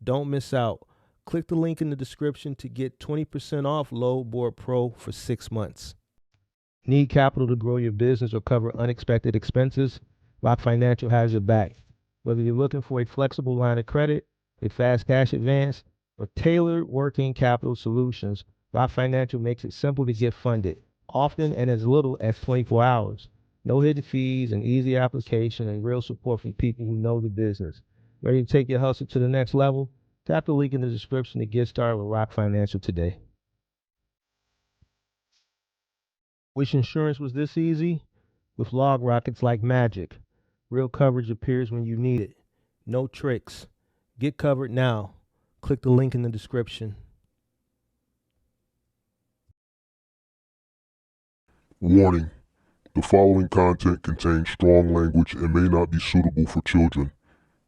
Don't miss out. Click the link in the description to get 20% off Load Board Pro for 6 months. Need capital to grow your business or cover unexpected expenses? Rock Financial has your back. Whether you're looking for a flexible line of credit, a fast cash advance, or tailored working capital solutions, Rock Financial makes it simple to get funded, often in as little as 24 hours. No hidden fees, an easy application, and real support from people who know the business. Ready to take your hustle to the next level? Tap the link in the description to get started with Rock Financial today. Wish insurance was this easy? With LogRock, it's like magic. Real coverage appears when you need it. No tricks. Get covered now. Click the link in the description. Warning: the following content contains strong language and may not be suitable for children.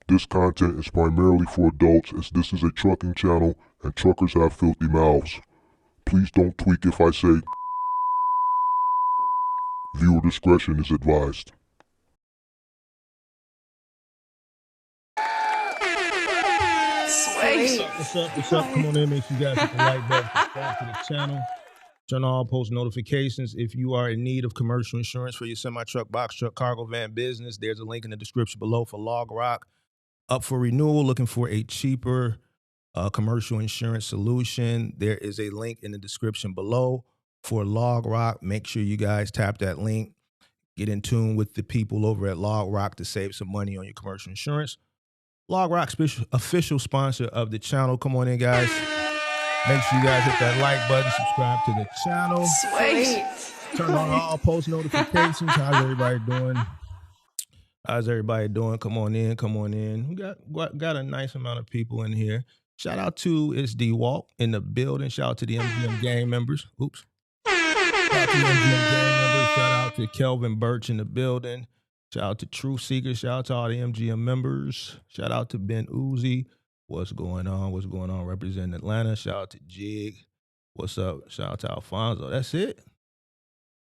This content is primarily for adults, as this is a trucking channel and truckers have filthy mouths. Please don't tweak if I say. Viewer discretion is advised. Sweet. What's up? Come on in. Make sure you guys hit the like button, subscribe to the channel. Turn on all post notifications. If you are in need of commercial insurance for your semi-truck, box truck, cargo van business, there's a link in the description below for LogRock. Up for renewal, looking for a cheaper commercial insurance solution, there is a link in the description below for LogRock. Make sure you guys tap that link. Get in tune with the people over at LogRock to save some money on your commercial insurance. LogRock's official sponsor of the channel. Come on in, guys. Make sure you guys hit that like button, subscribe to the channel. Sweet. Turn on all post notifications. How's everybody doing? Come on in. We got a nice amount of people in here. Shout out to It's D Walk in the building. Shout out to the MGM gang members. Oops. Shout out to the MGM gang members. Shout out to Kelvin Birch in the building. Shout out to Truth Seekers. Shout out to all the MGM members. Shout out to Ben Uzi. What's going on? Representing Atlanta. Shout out to Jig. What's up? Shout out to Alfonso. That's it.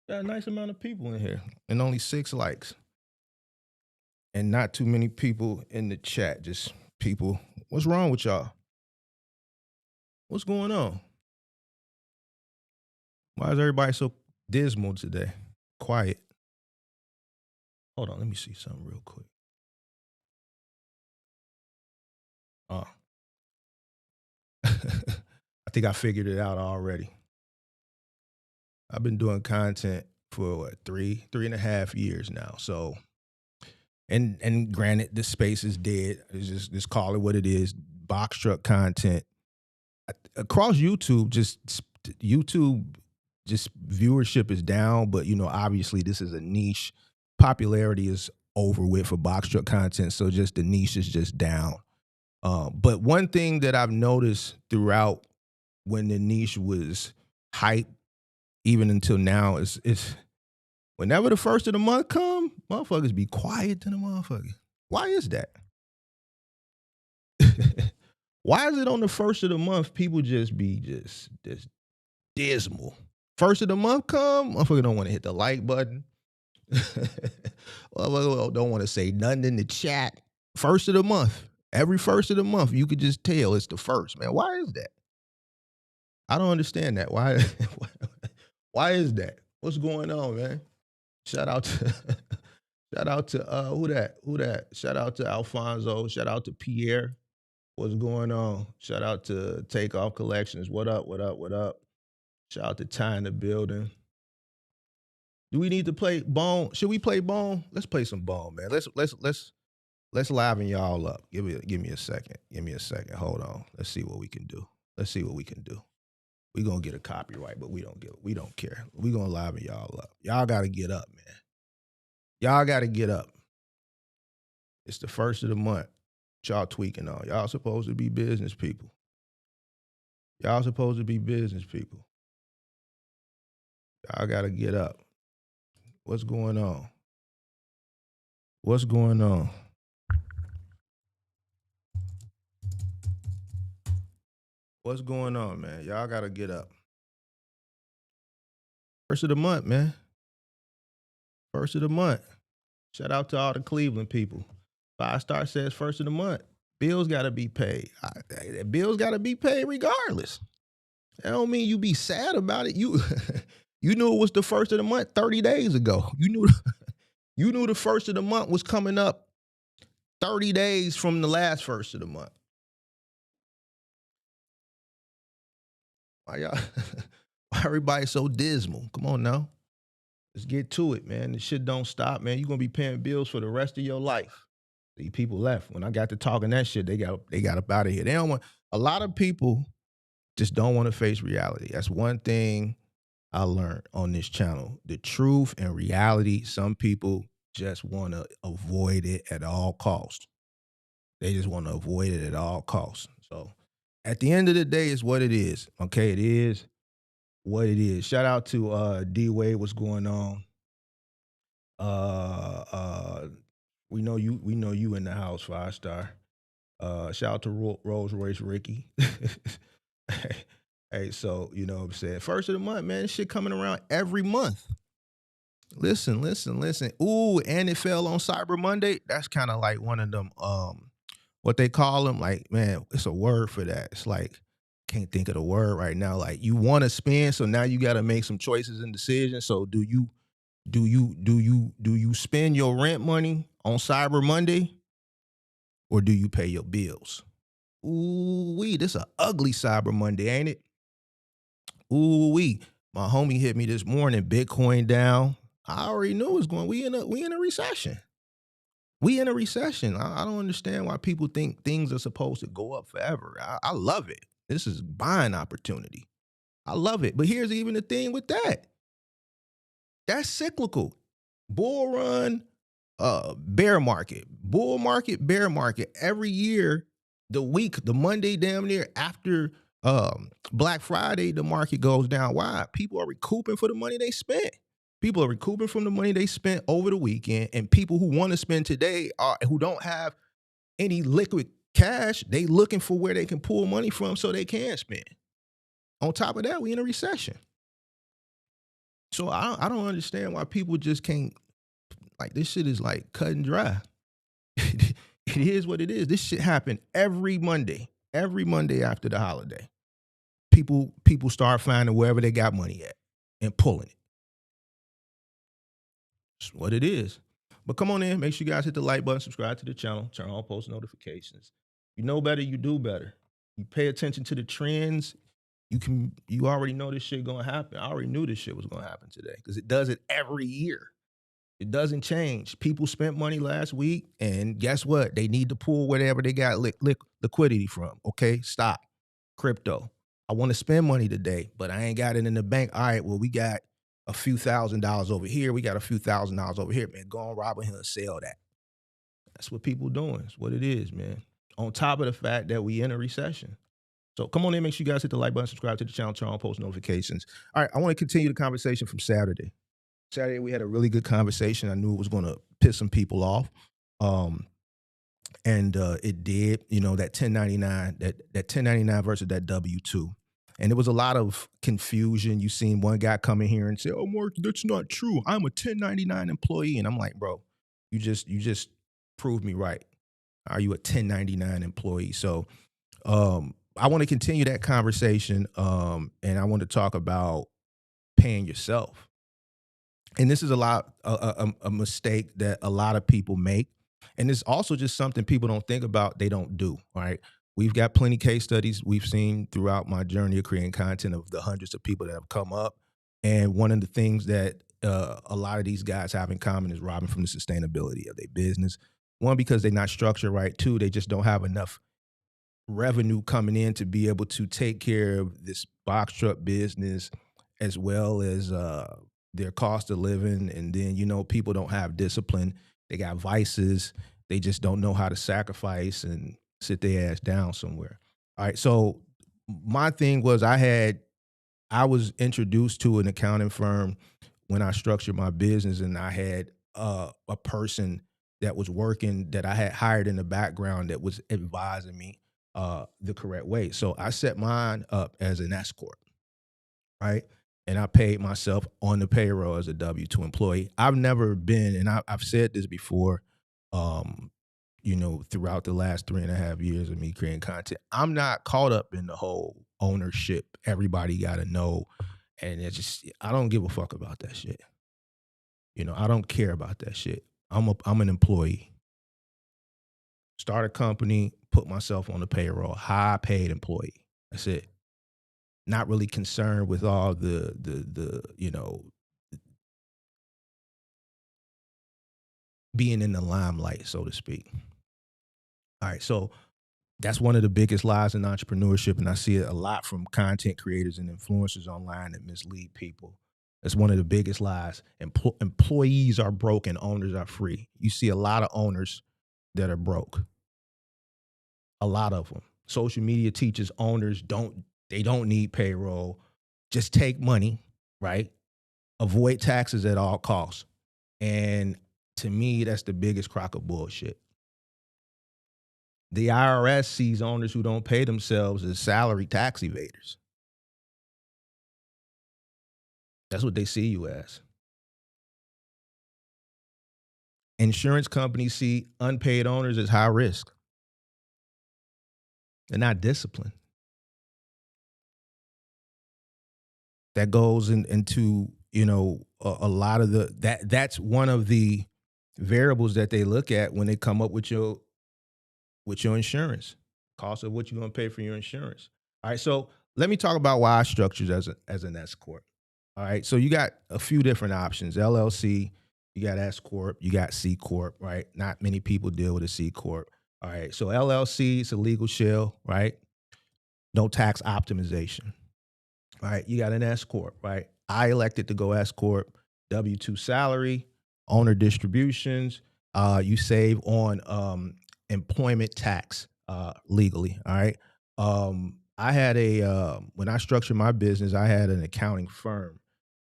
Got a nice amount of people in here. And only 6 likes. And not too many people in the chat. Just people. What's wrong with y'all? What's going on? Why is everybody so dismal today? Quiet. Hold on, let me see something real quick. Oh. I think I figured it out already. I've been doing content for 3.5 years now. So, and granted, the space is dead. It's just call it what it is. Box truck content across YouTube. YouTube viewership is down, but obviously this is a niche. Popularity is over with for box truck content, so just the niche is just down. But one thing that I've noticed throughout when the niche was hype, even until now, is whenever the first of the month come, motherfuckers be quiet to the motherfucker. Why is that? Why is it on the first of the month people just be just dismal? First of the month come, motherfucker don't want to hit the like button. Don't want to say nothing in the chat. First of the month. Every first of the month, you could just tell it's the first, man. Why is that? I don't understand that. Why is that? What's going on, man? Shout out to who that? Shout out to Alfonso. Shout out to Pierre. What's going on? Shout out to Takeoff Collections. What up? Shout out to Ty in the building. Do we need to play Bone? Should we play Bone? Let's play some Bone, man. Let's liven y'all up. Give me a second. Hold on. Let's see what we can do. We're gonna get a copyright, but we don't care. We're gonna liven y'all up. Y'all gotta get up, man. Y'all gotta get up. It's the first of the month. Y'all tweaking on. Y'all supposed to be business people. Y'all gotta get up. What's going on? What's going on, man? Y'all gotta get up. First of the month, man. First of the month. Shout out to all the Cleveland people. 5 Star says first of the month. Bills got to be paid. Bills got to be paid regardless. That don't mean you be sad about it. You you knew it was the first of the month 30 days ago. You knew the first of the month was coming up 30 days from the last first of the month. Why y'all why everybody so dismal? Come on now. Let's get to it, man. This shit don't stop, man. You're gonna be paying bills for the rest of your life. The people left. When I got to talking that shit, they got up out of here. They don't want a lot of people just don't want to face reality. That's one thing I learned on this channel. The truth and reality, some people just want to avoid it at all costs. They just want to avoid it at all costs. So at the end of the day, it's what it is. Okay, it is what it is. Shout out to D Wade, what's going on? We know you in the house, 5-star. Shout out to Rolls Royce Ricky. Hey, so you know what I'm saying? First of the month, man, this shit coming around every month. Listen. Ooh, and it fell on Cyber Monday. That's kind of like one of them, what they call them, like, man, it's a word for that. It's like, can't think of the word right now. Like, you want to spend, so now you got to make some choices and decisions. So do you spend your rent money on Cyber Monday, or do you pay your bills? Ooh, this an ugly Cyber Monday, ain't it? Ooh, my homie hit me this morning. Bitcoin down. I already knew it was going. We in a recession. We in a recession. I don't understand why people think things are supposed to go up forever. I love it. This is buying opportunity. I love it. But here's even the thing with that. That's cyclical. Bull run, bear market. Bull market, bear market. Every year, the Monday damn near after Black Friday, the market goes down. Why? People are recouping for the money they spent. People are recouping from the money they spent over the weekend, and people who want to spend today who don't have any liquid cash, they looking for where they can pull money from so they can spend. On top of that, we in a recession. So I don't understand why people just can't, like, this shit is like cut and dry. It is what it is. This shit happened every Monday after the holiday. People start finding wherever they got money at and pulling it. It's what it is. But come on in, make sure you guys hit the like button, subscribe to the channel, turn on post notifications. You know better, you do better. You pay attention to the trends. You already know this shit gonna happen. I already knew this shit was gonna happen today because it does it every year. It doesn't change. People spent money last week, and guess what? They need to pull whatever they got liquidity from. Okay, stop. Crypto. I want to spend money today, but I ain't got it in the bank. All right, well, we got a few $1,000s over here. We got a few $1,000s over here, man. Go on Robinhood and sell that. That's what people doing. It's what it is, man. On top of the fact that we in a recession. So come on in, make sure you guys hit the like button, subscribe to the channel, turn on post notifications. All right, I want to continue the conversation from Saturday. Saturday, we had a really good conversation. I knew it was going to piss some people off. And it did, you know, that 1099, that 1099 versus that W-2. And there was a lot of confusion. You seen one guy come in here and say, "Oh, Mark, that's not true. I'm a 1099 employee." And I'm like, bro, you just proved me right. Are you a 1099 employee? So I want to continue that conversation. And I want to talk about paying yourself. And this is a mistake that a lot of people make. And it's also just something people don't think about, they don't do, right? We've got plenty case studies we've seen throughout my journey of creating content of the hundreds of people that have come up. And one of the things that a lot of these guys have in common is robbing from the sustainability of their business. One, because they're not structured right. Two, they just don't have enough revenue coming in to be able to take care of this box truck business as well as their cost of living. And then, you know, people don't have discipline. They got vices. They just don't know how to sacrifice and sit their ass down somewhere. All right. So my thing was I was introduced to an accounting firm when I structured my business, and I had a person that was working that I had hired in the background that was advising me the correct way. So I set mine up as an S Corp, right? And I paid myself on the payroll as a W-2 employee. I've never been, and I've said this before, throughout the last 3.5 years of me creating content. I'm not caught up in the whole ownership. Everybody got to know. And it's just, I don't give a fuck about that shit. I don't care about that shit. I'm an employee. Start a company, put myself on the payroll, high paid employee. That's it. Not really concerned with all the being in the limelight, so to speak. All right, so that's one of the biggest lies in entrepreneurship, and I see it a lot from content creators and influencers online that mislead people. That's one of the biggest lies. Employees are broke and owners are free. You see a lot of owners that are broke. A lot of them. Social media teaches owners don't need payroll. Just take money, right? Avoid taxes at all costs. And to me, that's the biggest crock of bullshit. The IRS sees owners who don't pay themselves as salary tax evaders. That's what they see you as. Insurance companies see unpaid owners as high risk. They're not disciplined. That goes into a lot of that's one of the variables that they look at when they come up with your insurance cost of what you're going to pay for your insurance. All right, so let me talk about why I structured as an S Corp. All right, so you got a few different options: LLC, you got S Corp, you got C Corp. Right, not many people deal with a C Corp. All right, so LLC is a legal shell, right? No tax optimization. All right, you got an S Corp, right? I elected to go S Corp, W-2 salary, owner distributions. You save on employment tax legally, all right? I had when I structured my business, I had an accounting firm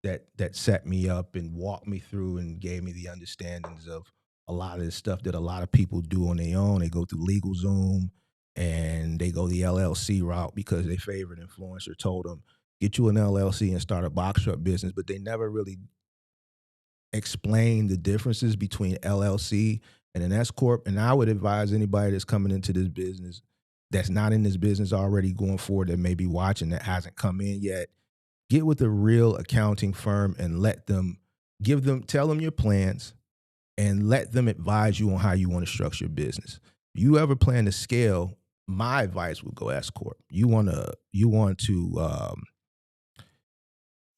that set me up and walked me through and gave me the understandings of a lot of the stuff that a lot of people do on their own. They go through LegalZoom and they go the LLC route because their favorite influencer told them, get you an LLC and start a box truck business, but they never really explain the differences between LLC and an S Corp. And I would advise anybody that's coming into this business that's not in this business already going forward, that may be watching, that hasn't come in yet, get with a real accounting firm and tell them your plans and let them advise you on how you want to structure your business. If you ever plan to scale, my advice would go S Corp. You want to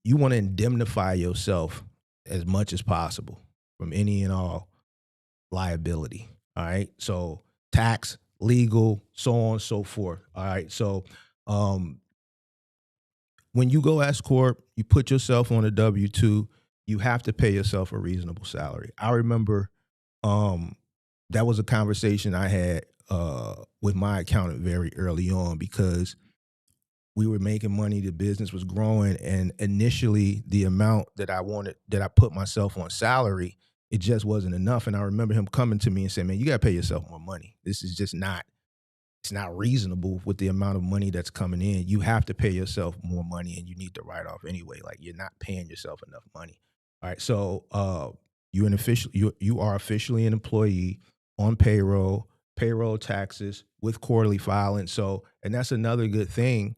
indemnify yourself as much as possible from any and all liability. All right. So tax, legal, so on and so forth. All right. So when you go S Corp, you put yourself on a W-2, you have to pay yourself a reasonable salary. I remember that was a conversation I had with my accountant very early on, because we were making money, the business was growing, and initially the amount that I put myself on salary, it just wasn't enough. And I remember him coming to me and saying, man, you got to pay yourself more money. This is just it's not reasonable with the amount of money that's coming in. You have to pay yourself more money, and you need to write off anyway. Like, you're not paying yourself enough money. All right. So you are officially an employee on payroll taxes with quarterly filing. So, and that's another good thing.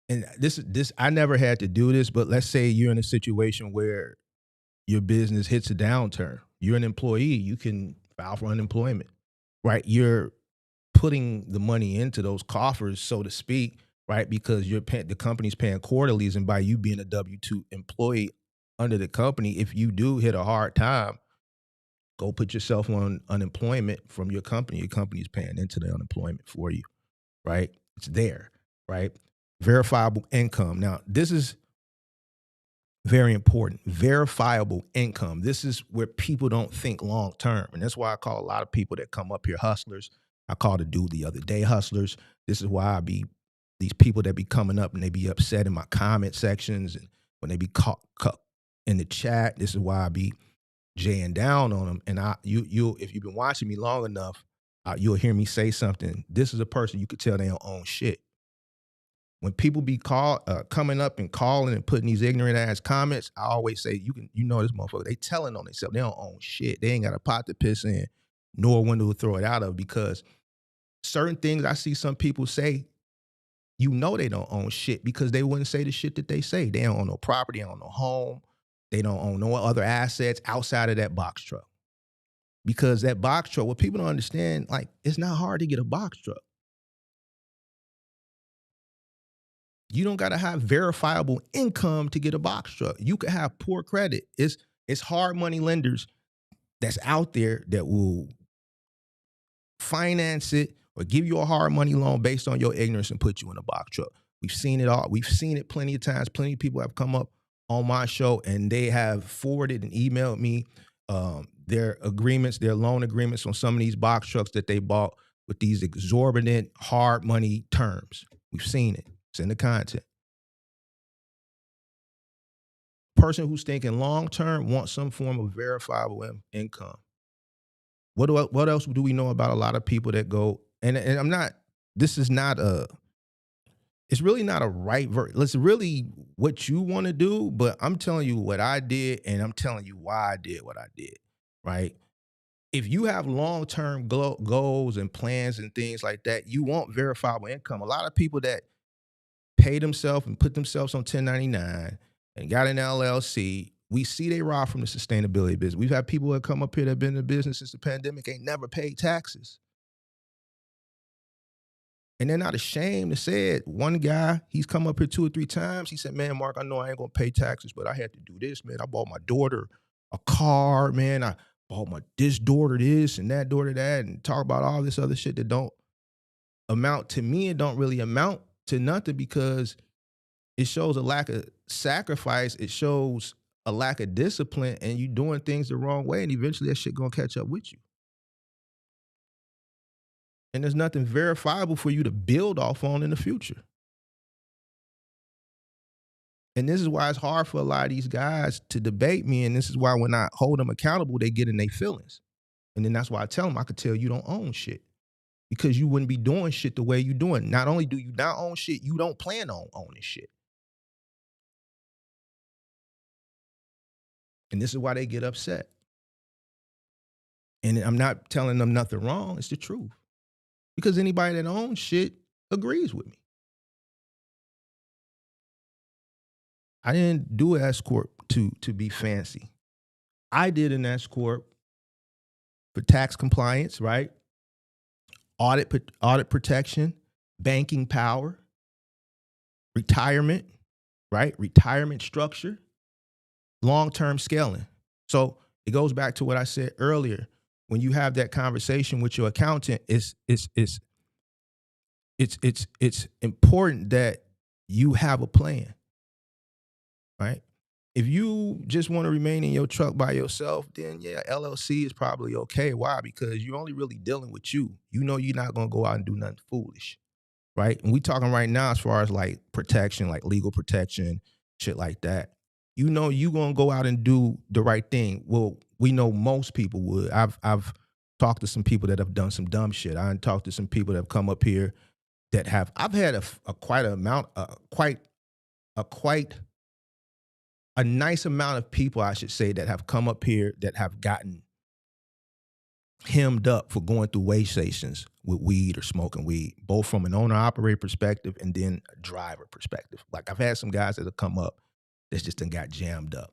And this I never had to do this, but let's say you're in a situation where your business hits a downturn. You're an employee, you can file for unemployment, right? You're putting the money into those coffers, so to speak, right? Because the company's paying quarterlies, and by you being a W-2 employee under the company, if you do hit a hard time, go put yourself on unemployment from your company. Your company's paying into the unemployment for you, right? It's there, right? Verifiable income. Now, this is very important. Verifiable income. This is where people don't think long term. And that's why I call a lot of people that come up here hustlers. I called a dude the other day hustlers. This is why these people that be coming up and they be upset in my comment sections, and when they be caught in the chat, this is why I be jaying down on them. And if you've been watching me long enough, you'll hear me say something. This is a person you could tell they don't own shit. When people be coming up and calling and putting these ignorant ass comments, I always say, this motherfucker, they telling on themselves. They don't own shit. They ain't got a pot to piss in. nor when to throw it out of, because certain things I see some people say, you know they don't own shit because they wouldn't say the shit that they say. They don't own no property, they don't own no home, they don't own no other assets outside of that box truck. Because that box truck, what people don't understand, like, it's not hard to get a box truck. You don't got to have verifiable income to get a box truck. You could have poor credit. It's hard money lenders that's out there that will finance it or give you a hard money loan based on your ignorance and put you in a box truck. We've seen it all. We've seen it plenty of times. Plenty of people have come up on my show and they have forwarded and emailed me their agreements, their loan agreements on some of these box trucks that they bought with these exorbitant hard money terms. We've seen it. It's in the content. Person who's thinking long term wants some form of verifiable income. What else do we know about a lot of people that go, and I'm not, this is not it's really not a right it's really what you want to do, but I'm telling you what I did and I'm telling you why I did what I did, right? If you have long-term goals and plans and things like that, you want verifiable income. A lot of people that pay themselves and put themselves on 1099 and got an LLC, we see they rob from the sustainability business. We've had people that come up here that have been in the business since the pandemic, ain't never paid taxes. And they're not ashamed to say it. One guy, he's come up here 2 or 3 times. He said, man, Mark, I know I ain't going to pay taxes, but I had to do this, man. I bought my daughter a car, man. I bought this daughter this and that daughter that, and talk about all this other shit that don't amount to me. It don't really amount to nothing because it shows a lack of sacrifice. It shows a lack of discipline, and you doing things the wrong way, and eventually that shit gonna catch up with you. And there's nothing verifiable for you to build off on in the future. And this is why it's hard for a lot of these guys to debate me, and this is why when I hold them accountable, they get in their feelings. And then that's why I tell them, I could tell you don't own shit because you wouldn't be doing shit the way you're doing. Not only do you not own shit, you don't plan on owning shit. And this is why they get upset. And I'm not telling them nothing wrong. It's the truth. Because anybody that owns shit agrees with me. I didn't do an S Corp to be fancy. I did an S Corp for tax compliance, right? Audit protection, banking power, retirement, right? Retirement structure, long-term scaling. So it goes back to what I said earlier. When you have that conversation with your accountant, it's important that you have a plan, right? If you just want to remain in your truck by yourself, then yeah, LLC is probably okay. Why? Because you're only really dealing with you. You know you're not going to go out and do nothing foolish, right? And we talking right now as far as like protection, like legal protection, shit like that. You know you're going to go out and do the right thing. Well, we know most people would. I've talked to some people that have done some dumb shit. I've talked to some people that have come up here that have, I've had a nice amount of people, I should say, that have come up here that have gotten hemmed up for going through weigh stations with weed or smoking weed, both from an owner-operator perspective and then a driver perspective. Like I've had some guys that have come up that just done got jammed up,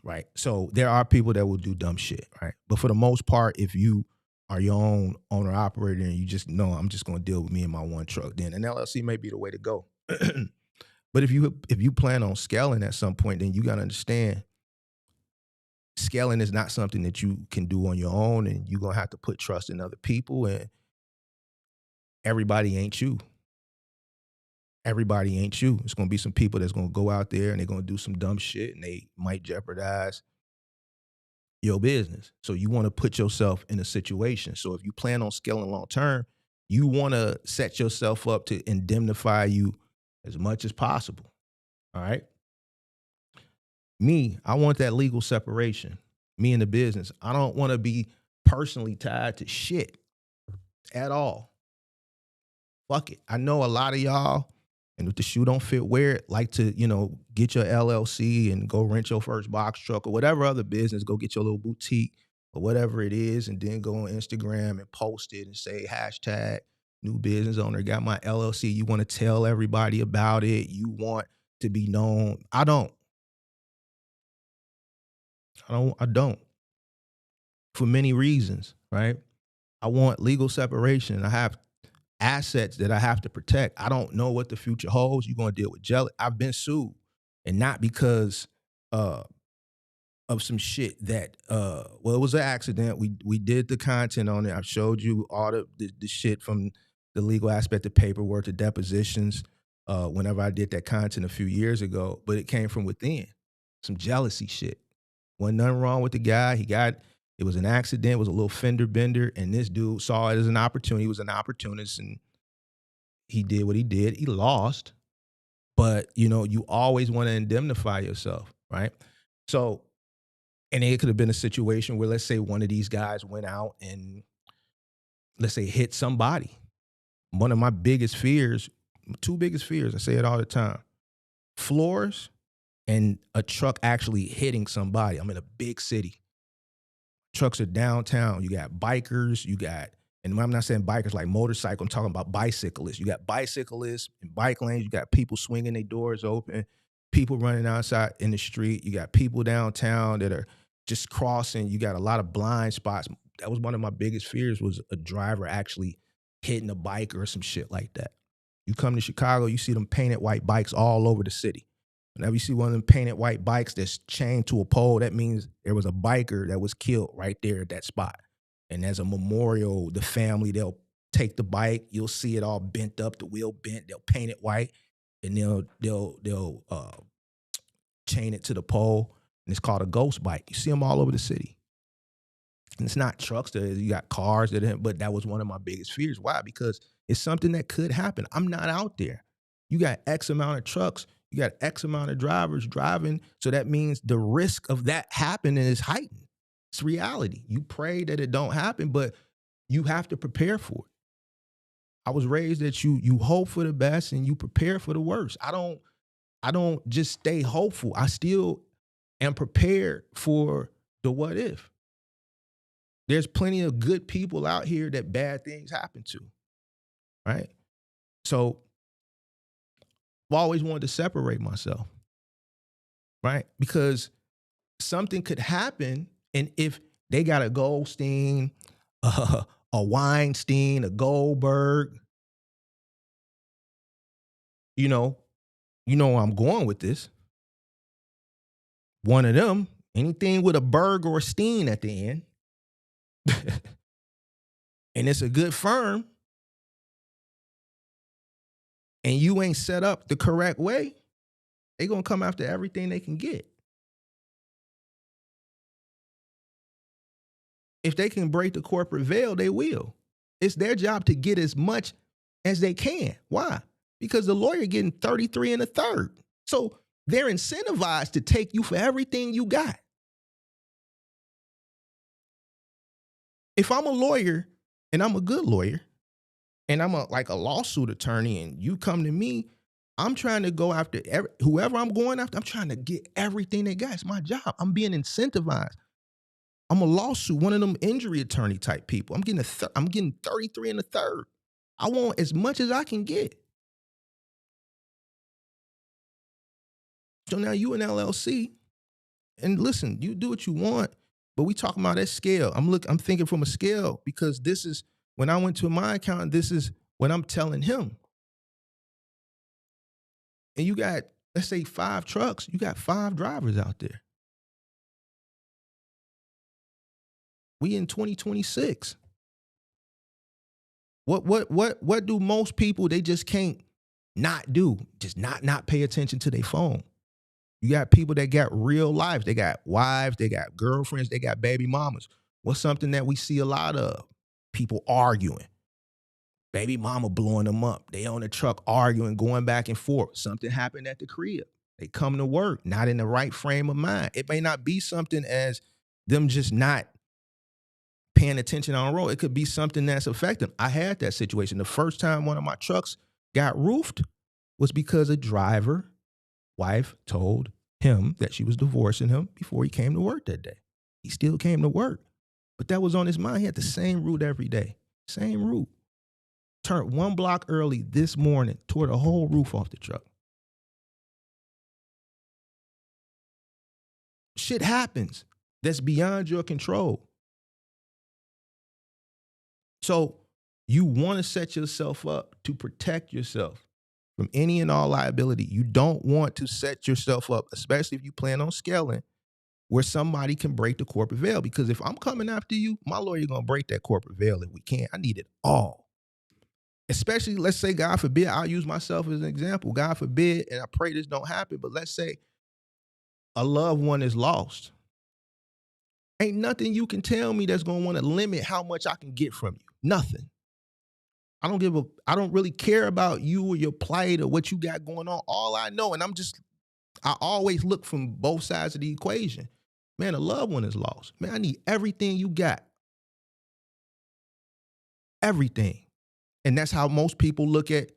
right? So there are people that will do dumb shit, right? But for the most part, if you are your own owner-operator and you just know I'm just going to deal with me and my one truck, then an LLC may be the way to go. But if you plan on scaling at some point, then you got to understand scaling is not something that you can do on your own, and you're going to have to put trust in other people, and everybody ain't you. Everybody ain't you. It's going to be some people that's going to go out there and they're going to do some dumb shit, and they might jeopardize your business. So you want to put yourself in a situation. So if you plan on scaling long term, you want to set yourself up to indemnify you as much as possible. All right. Me, I want that legal separation. Me and the business. I don't want to be personally tied to shit at all. Fuck it. I know a lot of y'all, and if the shoe don't fit, wear it, like to, get your LLC and go rent your first box truck or whatever other business, go get your little boutique or whatever it is, and then go on Instagram and post it and say hashtag new business owner, got my LLC. You want to tell everybody about it. You want to be known. I don't. I don't. For many reasons, right? I want legal separation. I have assets that I have to protect. I don't know what the future holds. You're going to deal with jealousy. I've been sued, and not because uh, of some shit that well, it was an accident. We did the content on it. I showed you all the shit from the legal aspect of paperwork, the depositions. Whenever I did that content a few years ago, but it came from within, some jealousy shit. Wasn't nothing wrong with the guy. It was an accident. It was a little fender bender, and this dude saw it as an opportunity. He was an opportunist, and he did what he did. He lost, but you always want to indemnify yourself, right? So, and it could have been a situation where, let's say, one of these guys went out and, let's say, hit somebody. One of my biggest fears, two biggest fears, I say it all the time: floors and a truck actually hitting somebody. I'm in a big city. Trucks are downtown. You got bikers, and when I'm not saying bikers like motorcycle, I'm talking about bicyclists. You got bicyclists in bike lanes. You got people swinging their doors open, people running outside in the street. You got people downtown that are just crossing. You got a lot of blind spots. That was one of my biggest fears, was a driver actually hitting a biker or some shit like that. You come to Chicago, you see them painted white bikes all over the city. Whenever you see one of them painted white bikes that's chained to a pole, that means there was a biker that was killed right there at that spot. And as a memorial, the family, they'll take the bike, you'll see it all bent up, the wheel bent, they'll paint it white, and they'll chain it to the pole, and it's called a ghost bike. You see them all over the city. And it's not trucks, you got cars, but that was one of my biggest fears. Why? Because it's something that could happen. I'm not out there. You got X amount of trucks, you got X amount of drivers driving, so that means the risk of that happening is heightened. It's reality. You pray that it don't happen, but you have to prepare for it. I was raised that you hope for the best and you prepare for the worst. I don't just stay hopeful. I still am prepared for the what if. There's plenty of good people out here that bad things happen to, right? So I've always wanted to separate myself, right? Because something could happen, and if they got a Goldstein, a Weinstein, a Goldberg, you know where I'm going with this. One of them, anything with a Berg or a Steen at the end, and it's a good firm, and you ain't set up the correct way, they gonna come after everything they can get. If they can break the corporate veil, they will. It's their job to get as much as they can. Why? Because the lawyer getting 33 and a third. So they're incentivized to take you for everything you got. If I'm a lawyer and I'm a good lawyer and I'm like a lawsuit attorney, and you come to me, I'm trying to go after whoever I'm going after. I'm trying to get everything they got. It's my job. I'm being incentivized. I'm a lawsuit, one of them injury attorney type people. I'm getting 33 and a third. I want as much as I can get. So now you an LLC, and listen, you do what you want, but we talking about that scale. I'm thinking from a scale, because this is, when I went to my accountant, this is what I'm telling him. And you got, let's say, 5 trucks, you got 5 drivers out there. We in 2026. What do most people, they just can't not do? Just not pay attention to their phone. You got people that got real lives. They got wives, they got girlfriends, they got baby mamas. What's something that we see a lot of? People arguing. Baby mama blowing them up. They on the truck arguing, going back and forth. Something happened at the crib. They come to work, not in the right frame of mind. It may not be something as them just not paying attention on the road. It could be something that's affecting. I had that situation. The first time one of my trucks got roofed was because a driver wife told him that she was divorcing him before he came to work that day. He still came to work. But that was on his mind. He had the same route every day. Same route. Turned 1 block early this morning, tore the whole roof off the truck. Shit happens that's beyond your control. So you want to set yourself up to protect yourself from any and all liability. You don't want to set yourself up, especially if you plan on scaling, where somebody can break the corporate veil. Because if I'm coming after you, my lawyer going to break that corporate veil if we can. I need it all. Especially, let's say, God forbid, I'll use myself as an example. God forbid, and I pray this don't happen, but let's say a loved one is lost. Ain't nothing you can tell me that's going to want to limit how much I can get from you. Nothing. I don't really care about you or your plight or what you got going on. All I know, and I always look from both sides of the equation. Man, a loved one is lost. Man, I need everything you got. Everything. And that's how most people look at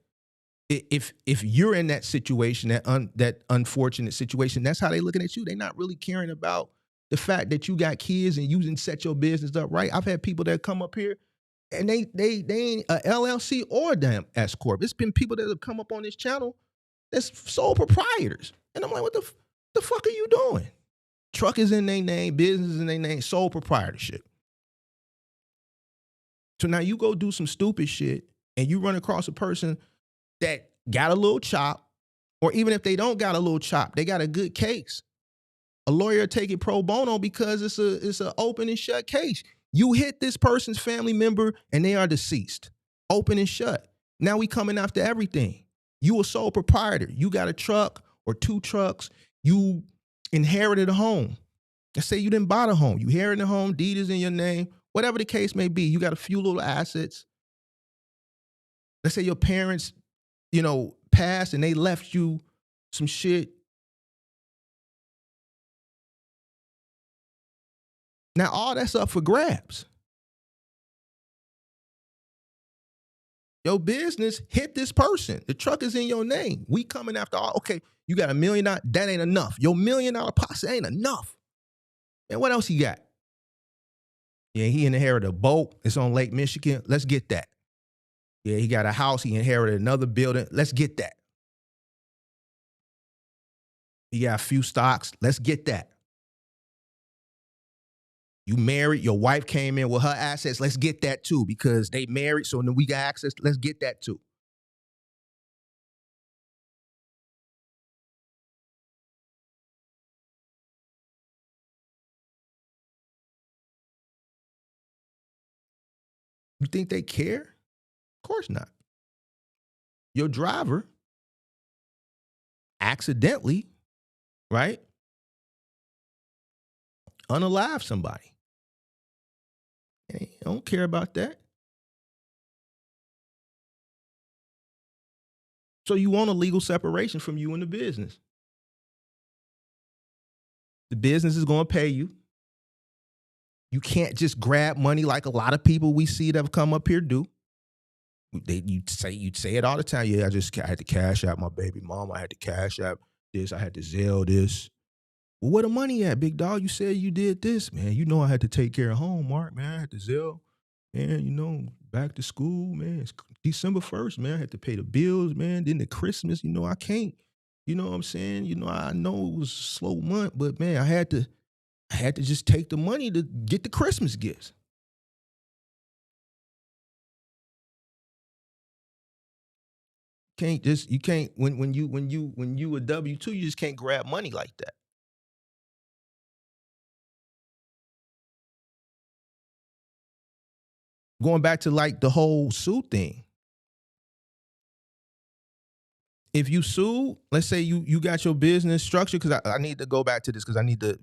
it. If you're in that situation, that unfortunate situation, that's how they looking at you. They're not really caring about the fact that you got kids and you didn't set your business up right. I've had people that come up here and they ain't a LLC or a damn S Corp. It's been people that have come up on this channel that's sole proprietors. And I'm like, what the fuck are you doing? Truck is in their name, business is in their name, sole proprietorship. So now you go do some stupid shit and you run across a person that got a little chop, or even if they don't got a little chop, they got a good case. A lawyer take it pro bono because it's an open and shut case. You hit this person's family member and they are deceased. Open and shut. Now we coming after everything. You a sole proprietor. You got a truck or 2 trucks. You inherited a home. Let's say you didn't buy the home. You inherited the home, deed is in your name, whatever the case may be. You got a few little assets. Let's say your parents, passed and they left you some shit. Now all that's up for grabs. Your business hit this person. The truck is in your name. We coming after all. Okay, you got $1 million. That ain't enough. Your $1 million posse ain't enough. And what else he got? Yeah, he inherited a boat. It's on Lake Michigan. Let's get that. Yeah, he got a house. He inherited another building. Let's get that. He got a few stocks. Let's get that. You married, your wife came in with her assets. Let's get that too, because they married, so then we got access. Let's get that too. You think they care? Of course not. Your driver accidentally, right, unalive somebody. They don't care about that. So you want a legal separation from you and the business. The business is going to pay you. You can't just grab money like a lot of people we see that have come up here do. You'd say it all the time. Yeah, I had to cash out my baby mama. I had to cash out this. I had to Zelle this. Well, where the money at, big dog? You said you did this, man. You know I had to take care of home, Mark, man. I had to Zelle, man, back to school, man. It's December 1st, man. I had to pay the bills, man. Then the Christmas, I can't. You know what I'm saying? I know it was a slow month, but man, I had to just take the money to get the Christmas gifts. When you a W-2, you just can't grab money like that. Going back to like the whole sue thing. If you sue, let's say you got your business structured, because I need to go back to this because I need to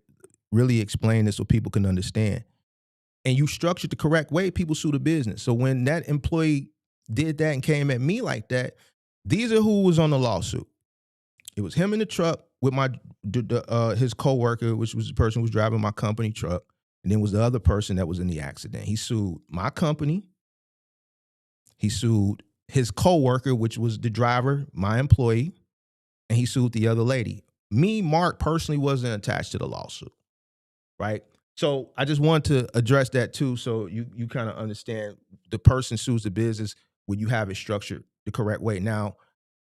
really explain this so people can understand. And you structured the correct way, people sue the business. So when that employee did that and came at me like that, these are who was on the lawsuit. It was him in the truck with his coworker, which was the person who was driving my company truck. And then was the other person that was in the accident. He sued my company. He sued his coworker, which was the driver, my employee. And he sued the other lady. Me, Mark, personally wasn't attached to the lawsuit, right? So I just want to address that too, so you kind of understand the person sues the business when you have it structured the correct way. Now,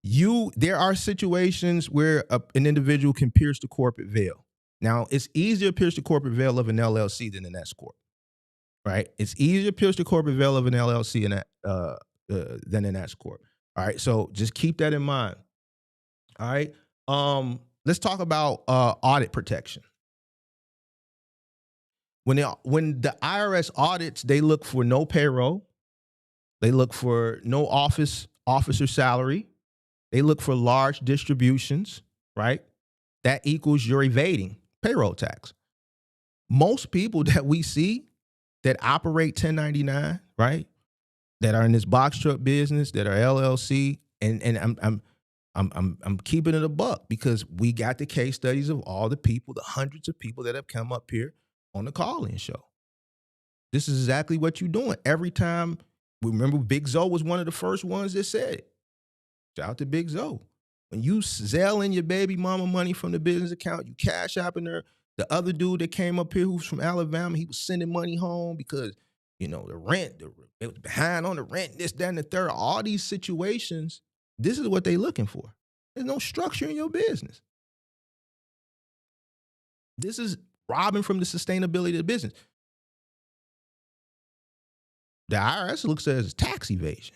there are situations where an individual can pierce the corporate veil. Now, it's easier to pierce the corporate veil of an LLC than an S corp, right? It's easier to pierce the corporate veil of an LLC than an S corp. All right, so just keep that in mind. All right, let's talk about audit protection. When the IRS audits, they look for no payroll, they look for no officer salary, they look for large distributions, right? That equals you're evading payroll tax. Most people that we see that operate 1099, right? That are in this box truck business, that are LLC, and I'm keeping it a buck because we got the case studies of all the people, the hundreds of people that have come up here on the call-in show. This is exactly what you're doing. Every time, we remember Big Zoe was one of the first ones that said it. Shout out to Big Zoe. When you sell in your baby mama money from the business account, you cash out in her. The other dude that came up here who's from Alabama, he was sending money home because, the rent, it was behind on the rent, this, that, and the third. All these situations, this is what they're looking for. There's no structure in your business. This is robbing from the sustainability of the business. The IRS looks at it as tax evasion.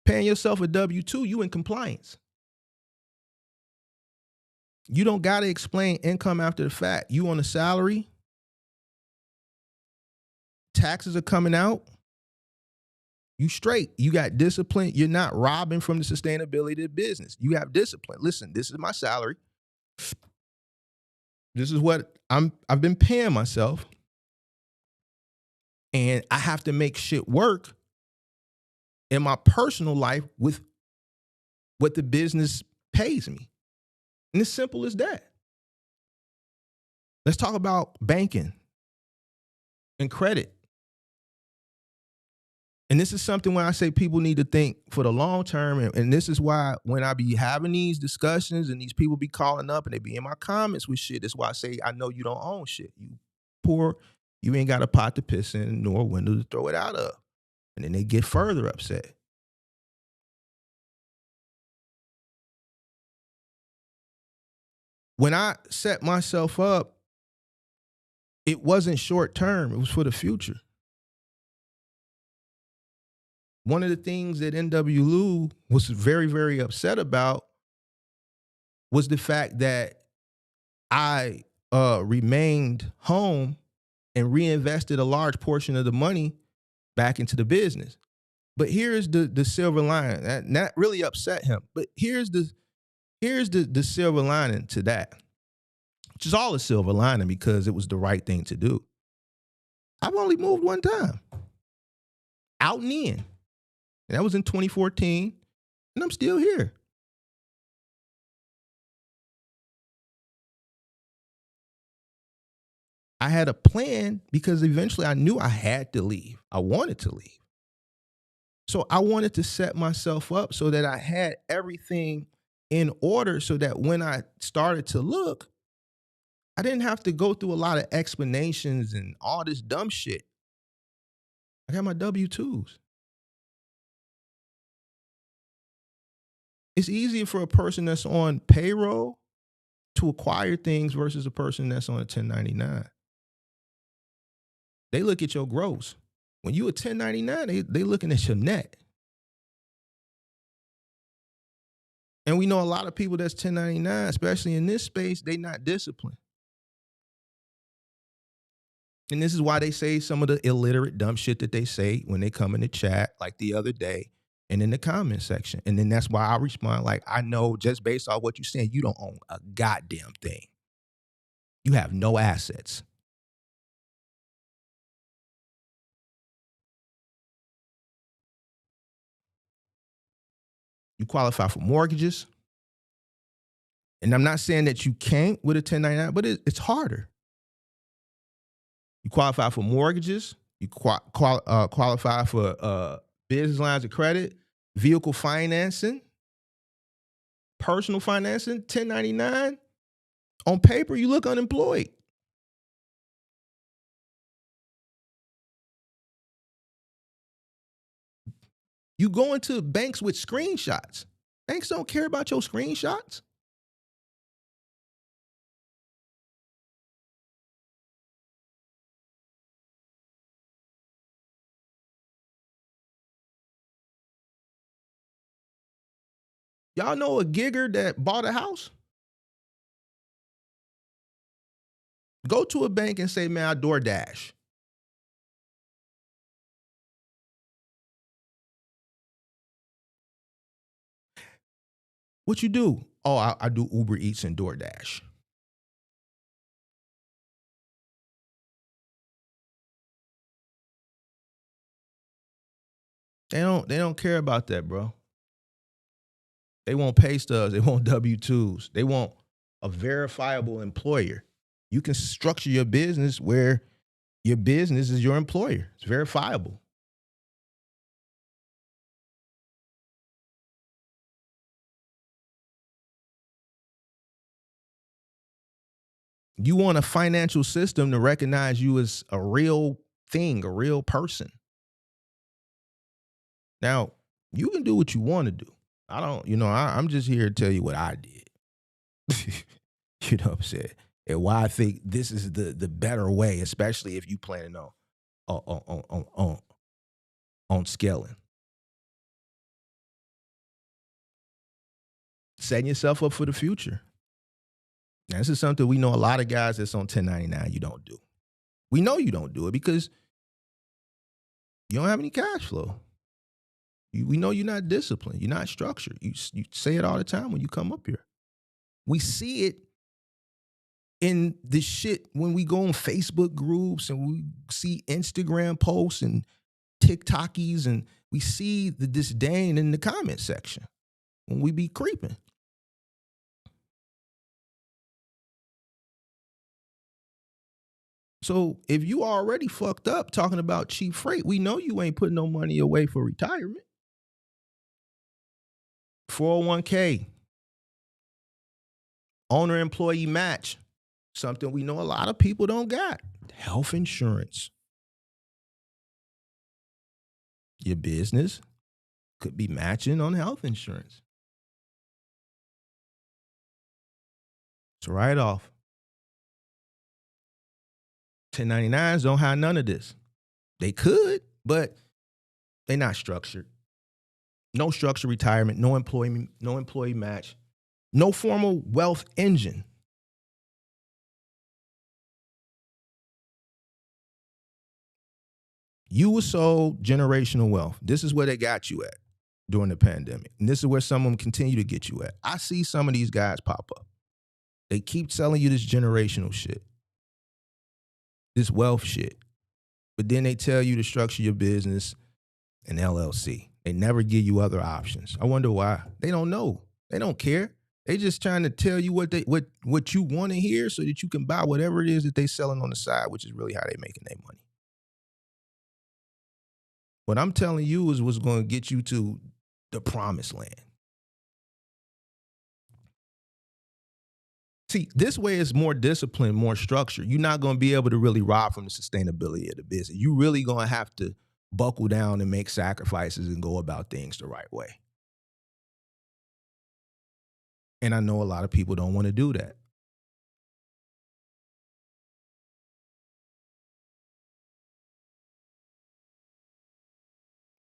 Paying yourself a W-2, you in compliance. You don't got to explain income after the fact. You on a salary, taxes are coming out, you straight. You got discipline. You're not robbing from the sustainability of the business. You have discipline. Listen, this is my salary. This is what I've been paying myself. And I have to make shit work in my personal life with what the business pays me. And it's simple as that. Let's talk about banking and credit. And this is something where I say people need to think for the long term. And this is why when I be having these discussions and these people be calling up and they be in my comments with shit, that's why I say, I know you don't own shit. You poor, you ain't got a pot to piss in nor a window to throw it out of. And then they get further upset. When I set myself up, it wasn't short term. It was for the future. One of the things that N.W. Lou was very, very upset about was the fact that I remained home and reinvested a large portion of the money back into the business. But here's the silver lining. That really upset him. But here's the silver lining to that, which is all a silver lining because it was the right thing to do. I've only moved one time, out and in. And that was in 2014, and I'm still here. I had a plan because eventually I knew I had to leave. I wanted to leave. So I wanted to set myself up so that I had everything in order so that when I started to look, I didn't have to go through a lot of explanations and all this dumb shit. I got my W-2s. It's easier for a person that's on payroll to acquire things versus a person that's on a 1099. They look at your gross. When you a 1099, they looking at your net. And we know a lot of people that's 1099, especially in this space, they not disciplined. And this is why they say some of the illiterate dumb shit that they say when they come in the chat, like the other day, and in the comment section. And then that's why I respond like, I know just based on what you're saying, you don't own a goddamn thing. You have no assets. You qualify for mortgages. And I'm not saying that you can't with a 1099, but it's harder. You qualify for mortgages. You qualify for business lines of credit, vehicle financing. Personal financing, 1099. On paper, you look unemployed. You go into banks with screenshots. Banks don't care about your screenshots. Y'all know a gigger that bought a house? Go to a bank and say, man, I DoorDash. What you do? Oh, I do Uber Eats and DoorDash. They don't care about that, bro. They want pay stubs. They want W-2s. They want a verifiable employer. You can structure your business where your business is your employer. It's verifiable. You want a financial system to recognize you as a real thing, a real person. Now, you can do what you want to do. I don't, I'm just here to tell you what I did. You know what I'm saying? And why I think this is the better way, especially if you planning on scaling. Setting yourself up for the future. Now, this is something we know a lot of guys that's on 1099 you don't do. We know you don't do it because you don't have any cash flow. We know you're not disciplined. You're not structured. You say it all the time when you come up here. We see it in the shit when we go on Facebook groups and we see Instagram posts and TikTokies and we see the disdain in the comment section when we be creeping. So if you already fucked up talking about cheap freight, we know you ain't putting no money away for retirement. 401k, owner-employee match, something we know a lot of people don't got. Health insurance. Your business could be matching on health insurance. It's a write-off. 1099s don't have none of this. They could, but they're not structured. No structured retirement, no employee match, no formal wealth engine. You were sold generational wealth. This is where they got you at during the pandemic. And this is where some of them continue to get you at. I see some of these guys pop up. They keep selling you this generational shit, this wealth shit. But then they tell you to structure your business in LLC. They never give you other options. I wonder why. They don't know. They don't care. They just trying to tell you what you want to hear so that you can buy whatever it is that they selling on the side, which is really how they making their money. What I'm telling you is what's going to get you to the promised land. See, this way is more disciplined, more structured. You're not going to be able to really rob from the sustainability of the business. You really going to have to buckle down and make sacrifices and go about things the right way. And I know a lot of people don't want to do that.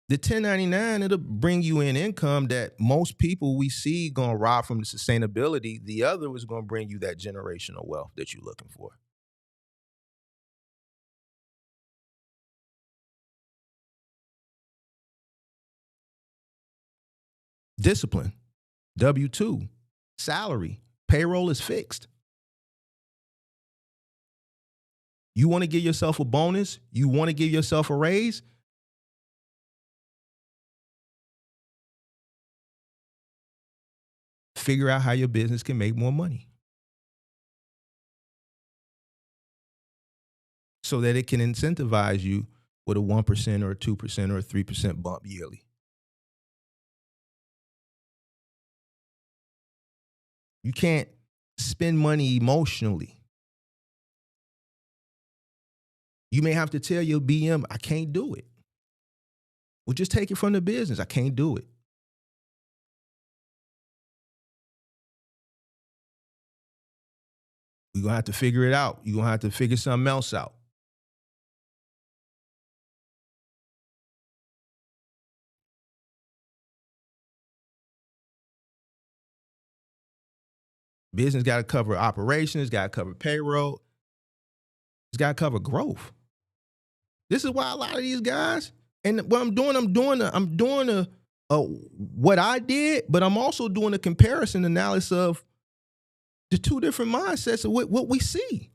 The 1099, it'll bring you in income that most people we see going to rob from the sustainability. The other is going to bring you that generational wealth that you're looking for. Discipline, W-2, salary, payroll is fixed. You want to give yourself a bonus? You want to give yourself a raise? Figure out how your business can make more money so that it can incentivize you with a 1% or a 2% or a 3% bump yearly. You can't spend money emotionally. You may have to tell your BM, I can't do it. Well, just take it from the business. I can't do it. You're going to have to figure it out. You're going to have to figure something else out. Business got to cover operations, got to cover payroll. It's got to cover growth. This is why a lot of these guys, and what I'm doing what I did, but I'm also doing a comparison analysis of the two different mindsets of what we see.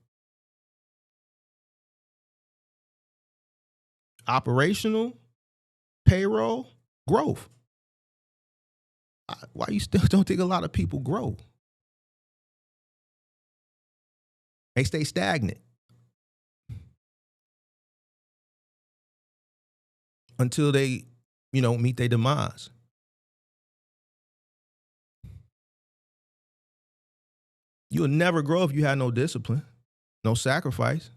Operational, payroll, growth. Why you still don't think a lot of people grow? They stay stagnant until they, meet their demise. You'll never grow if you have no discipline, no sacrifice.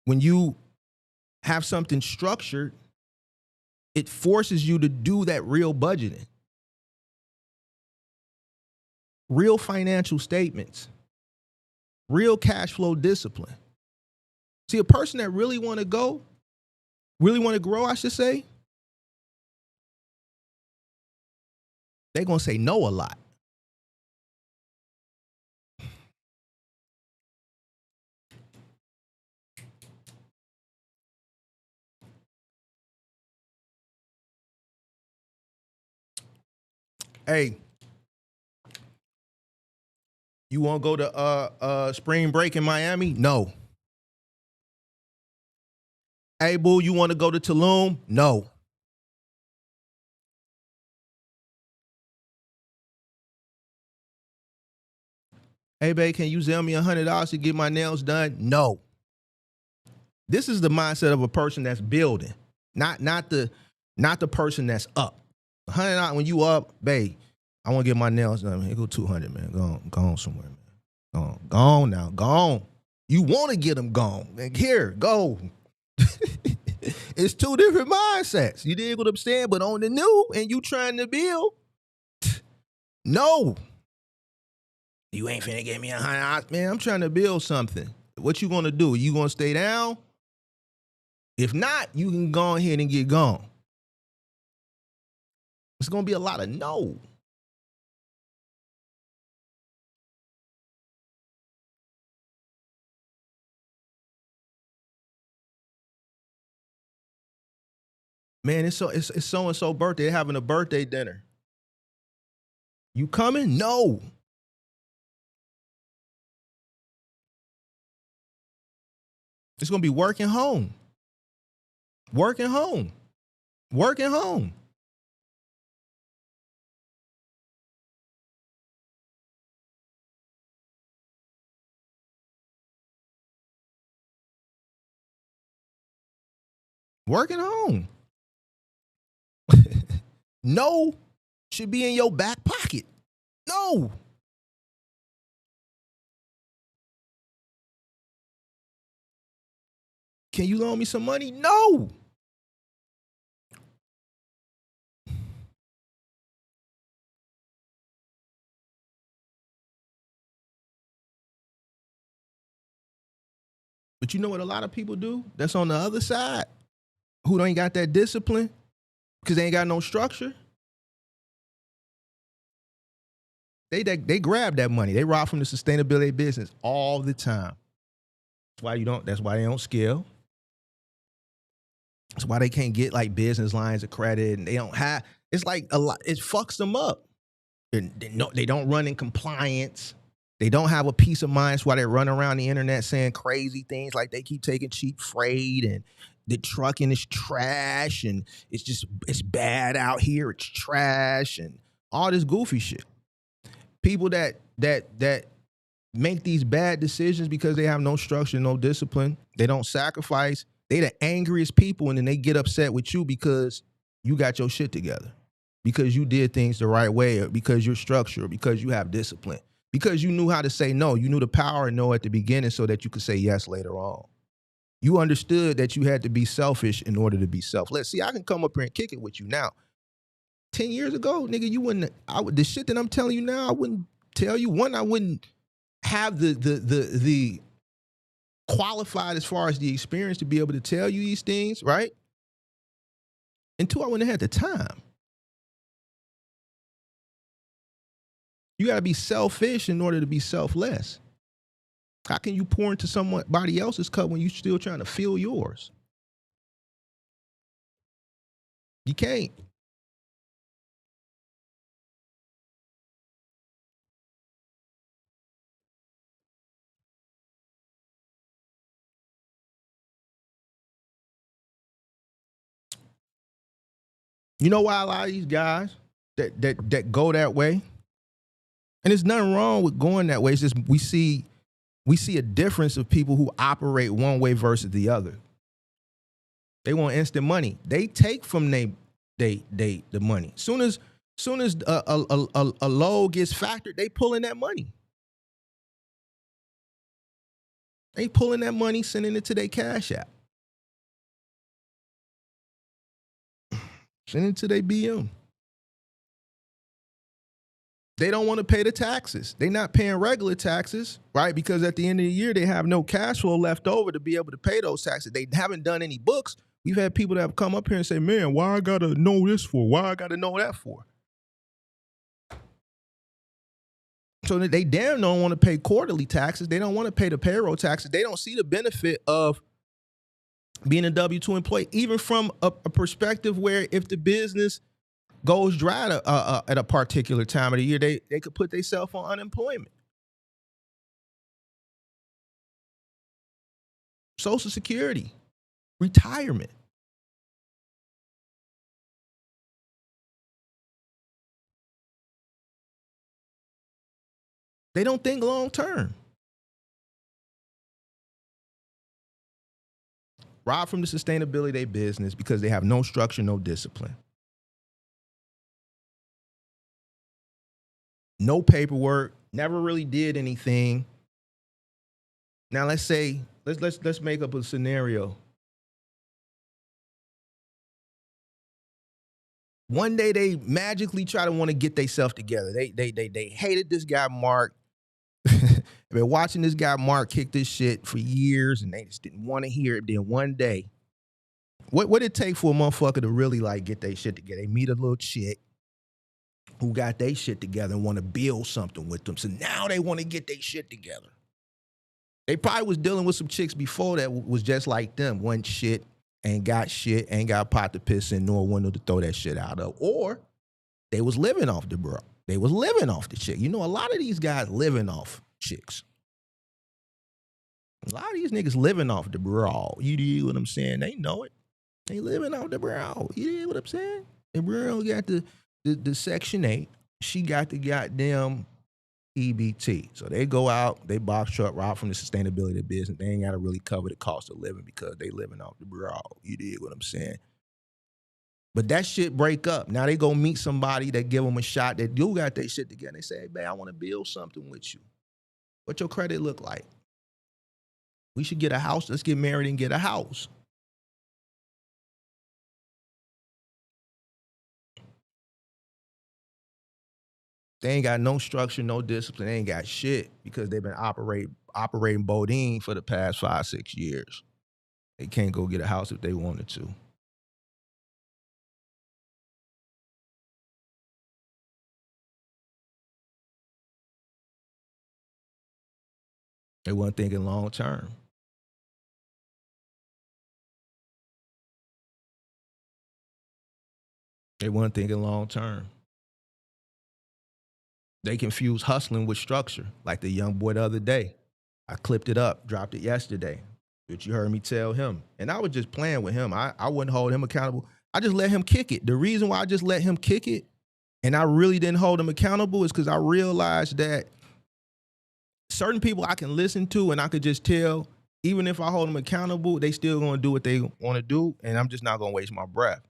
When you have something structured, it forces you to do that real budgeting. Real financial statements, real cash flow discipline. See, a person that really want to grow, I should say, they're going to say no a lot. Hey, you want to go to spring break in Miami? No. Hey, boo, you want to go to Tulum? No. Hey, babe, can you sell me $100 to get my nails done? No. This is the mindset of a person that's building, not the person that's up. $100 when you up, babe, I want to get my nails done. Man, go $200, man. Go on somewhere, man. Go on now. Go on. You want to get them gone. Man, here, go. It's two different mindsets. You dig what I'm saying? But on the new and you trying to build, no. You ain't finna get me $100. Man, I'm trying to build something. What you gonna do? You gonna stay down? If not, you can go ahead and get gone. It's gonna be a lot of no. Man, it's so-and-so birthday. They're having a birthday dinner. You coming? No. It's gonna be working home. Working home. Working home. Working home. No should be in your back pocket. No. Can you loan me some money? No. But you know what a lot of people do that's on the other side who ain't got that discipline because they ain't got no structure? They grab that money. They rob from the sustainability business all the time. That's why they don't scale. That's why they can't get like business lines of credit, and they don't have. It's like a lot. It fucks them up. They don't run in compliance. They don't have a peace of mind. That's why they run around the internet saying crazy things like they keep taking cheap freight and the trucking is trash and it's bad out here. It's trash and all this goofy shit. People that make these bad decisions because they have no structure, no discipline. They don't sacrifice. They the angriest people, and then they get upset with you because you got your shit together. because you did things the right way, or because you're structured, or because you have discipline, because you knew how to say no. You knew the power of no at the beginning so that you could say yes later on. You understood that you had to be selfish in order to be selfless. See, I can come up here and kick it with you now. 10 years ago, nigga, you wouldn't, the shit that I'm telling you now, I wouldn't tell you. One, I wouldn't have the qualified as far as the experience to be able to tell you these things, right? And two, I wouldn't have had the time. You got to be selfish in order to be selfless. How can you pour into somebody else's cup when you're still trying to fill yours? You can't. You know why a lot of these guys that go that way? And there's nothing wrong with going that way. It's just we see a difference of people who operate one way versus the other. They want instant money. They take from the money. Soon as a load gets factored, they pull in that money. They pulling that money, sending it to their Cash App. Sending it to their BM. They don't want to pay the taxes. They're not paying regular taxes, right? Because at the end of the year, they have no cash flow left over to be able to pay those taxes. They haven't done any books. We've had people that have come up here and say, man, why I got to know this for? Why I got to know that for? So they damn don't want to pay quarterly taxes. They don't want to pay the payroll taxes. They don't see the benefit of being a W-2 employee, even from a perspective where if the business goes dry at a particular time of the year, they could put themselves on unemployment. Social Security, retirement. They don't think long term. Rob from the sustainability of their business because they have no structure, no discipline. No paperwork, never really did anything. Now let's say, let's make up a scenario. One day they magically try to want to get themselves together. They hated this guy Mark. They've been watching this guy Mark kick this shit for years, and they just didn't want to hear it. Then one day, what it take for a motherfucker to really like get their shit together? They meet a little chick who got their shit together and want to build something with them. So now they want to get their shit together. They probably was dealing with some chicks before that was just like them. One shit, ain't got a pot to piss in, nor a window to throw that shit out of. Or they was living off the bro. They was living off the chick. You know, a lot of these guys living off chicks. A lot of these niggas living off the bro. You know what I'm saying? They know it. They living off the bro. You know what I'm saying? The bro got the Section 8. She got the goddamn EBT. So they go out, they box truck Rob from the sustainability of the business. They ain't got to really cover the cost of living because they living off the bro. You dig what I'm saying? But that shit break up. Now they go meet somebody that give them a shot that you got their shit together. They say, hey, babe, I want to build something with you. What your credit look like? We should get a house. Let's get married and get a house. They ain't got no structure, no discipline. They ain't got shit because they've been operating Bodine for the past 5-6 years. They can't go get a house if they wanted to. They weren't thinking long term. They weren't thinking long term. They confuse hustling with structure, like the young boy the other day. I clipped it up, dropped it yesterday, which you heard me tell him. And I was just playing with him. I wouldn't hold him accountable. I just let him kick it. The reason why I just let him kick it and I really didn't hold him accountable is because I realized that certain people I can listen to and I could just tell, even if I hold them accountable, they still gonna do what they want to do, and I'm just not gonna waste my breath.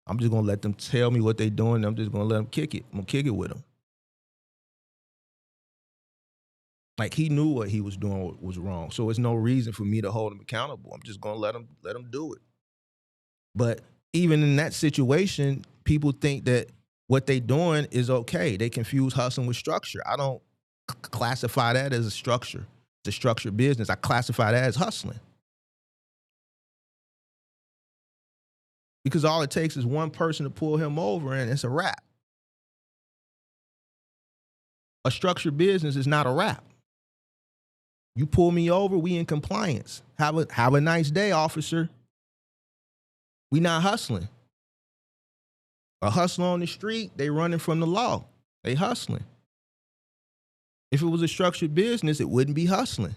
I'm just gonna let them tell me what they're doing. I'm just gonna let them kick it. I'm gonna kick it with them. Like, he knew what he was doing was wrong, so it's no reason for me to hold him accountable. I'm just gonna let him do it. But even in that situation, people think that what they doing is okay. They confuse hustling with structure. I don't classify that as a structure. It's a structured business. I classify that as hustling. Because all it takes is one person to pull him over and it's a wrap. A structured business is not a wrap. You pull me over, we in compliance. Have a nice day, officer. We not hustling. A hustler on the street, they running from the law. They hustling. If it was a structured business, it wouldn't be hustling.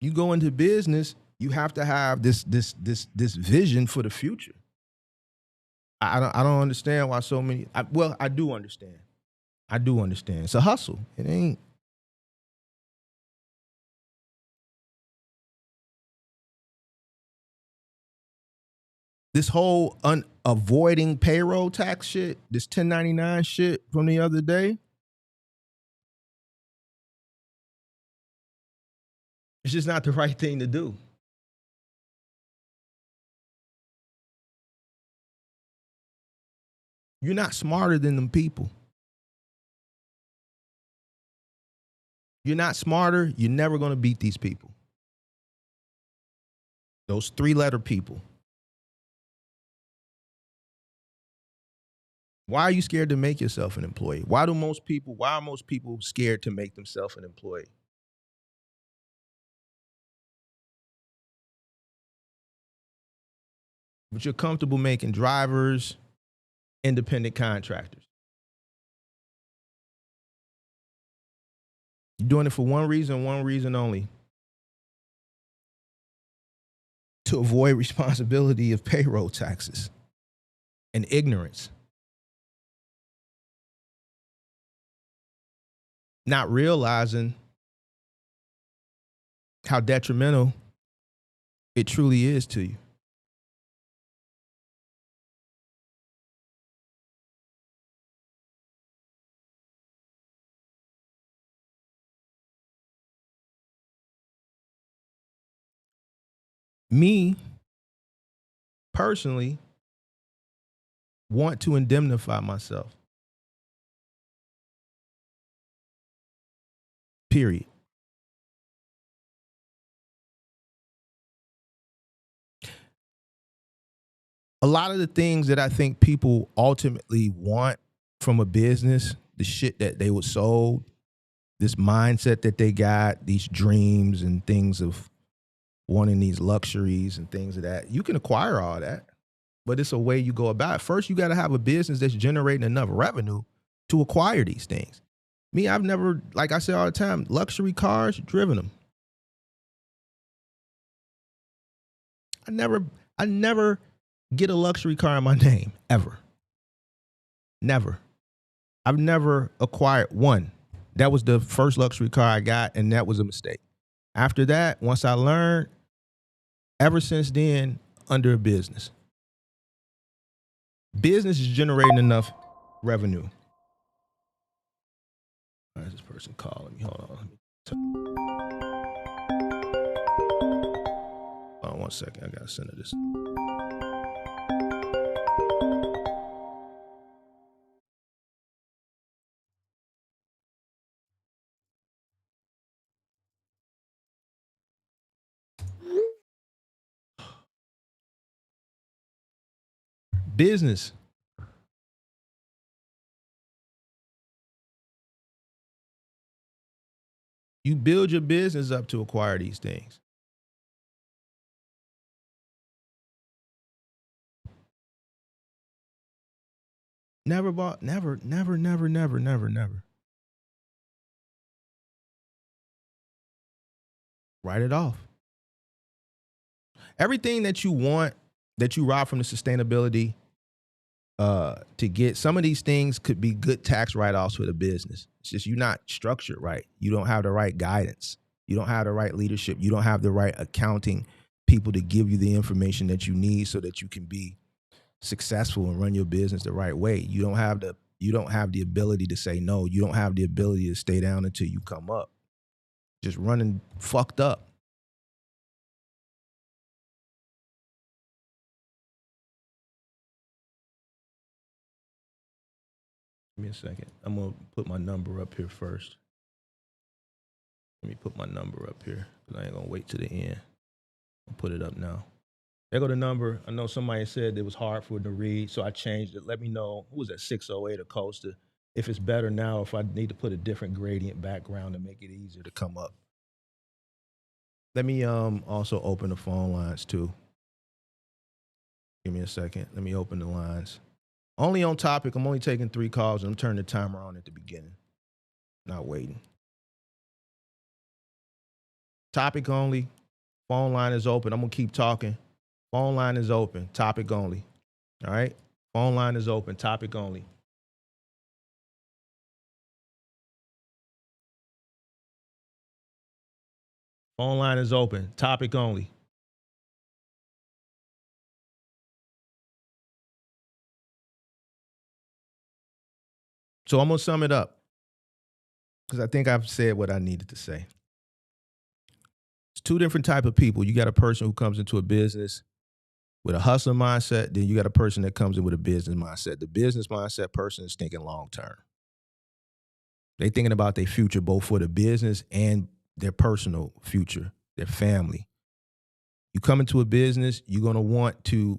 You go into business, you have to have this vision for the future. I don't understand why so many. I do understand. I do understand. It's a hustle. It ain't. This whole avoiding payroll tax shit, this 1099 shit from the other day, it's just not the right thing to do. You're not smarter than them people. You're not smarter. You're never going to beat these people. Those 3-letter people. Why are you scared to make yourself an employee? Why are most people scared to make themselves an employee? But you're comfortable making drivers, independent contractors. You're doing it for one reason only. To avoid responsibility of payroll taxes and ignorance. Not realizing how detrimental it truly is to you. Me, personally, want to indemnify myself. Period. A lot of the things that I think people ultimately want from a business, the shit that they were sold, this mindset that they got, these dreams and things of wanting these luxuries and things of that, you can acquire all that, but it's a way you go about it. First, you got to have a business that's generating enough revenue to acquire these things. Me, I've never, like I say all the time, luxury cars, driven them. I never get a luxury car in my name, ever. Never. I've never acquired one. That was the first luxury car I got, and that was a mistake. After that, once I learned, ever since then, under a business. Business is generating enough revenue. Why is this person calling me? Hold on. Hold on 1 second. I got to send her this. Business. You build your business up to acquire these things. Never bought, never. Write it off. Everything that you want, that you rob from the sustainability to get some of these things could be good tax write-offs for the business. It's just you're not structured right. You don't have the right guidance. You don't have the right leadership. You don't have the right accounting people to give you the information that you need so that you can be successful and run your business the right way. You don't have the ability to say no. You don't have the ability to stay down until you come up. Just running fucked up. Give me a second. I'm gonna put my number up here first. Let me put my number up here because I ain't gonna wait to the end. I'll put it up now. There go the number. I know somebody said it was hard for it to read, so I changed it. Let me know. Who was that? 608 or Costa? If it's better now, if I need to put a different gradient background to make it easier to come up. Let me also open the phone lines too. Give me a second. Let me open the lines. Only on topic. I'm only taking 3 calls, and I'm turning the timer on at the beginning. Not waiting. Topic only. Phone line is open. I'm going to keep talking. Phone line is open. Topic only. All right? Phone line is open. Topic only. Phone line is open. Topic only. So I'm going to sum it up because I think I've said what I needed to say. It's 2 different type of people. You got a person who comes into a business with a hustler mindset. Then you got a person that comes in with a business mindset. The business mindset person is thinking long term. They thinking about their future, both for the business and their personal future, their family. You come into a business, you're going to want to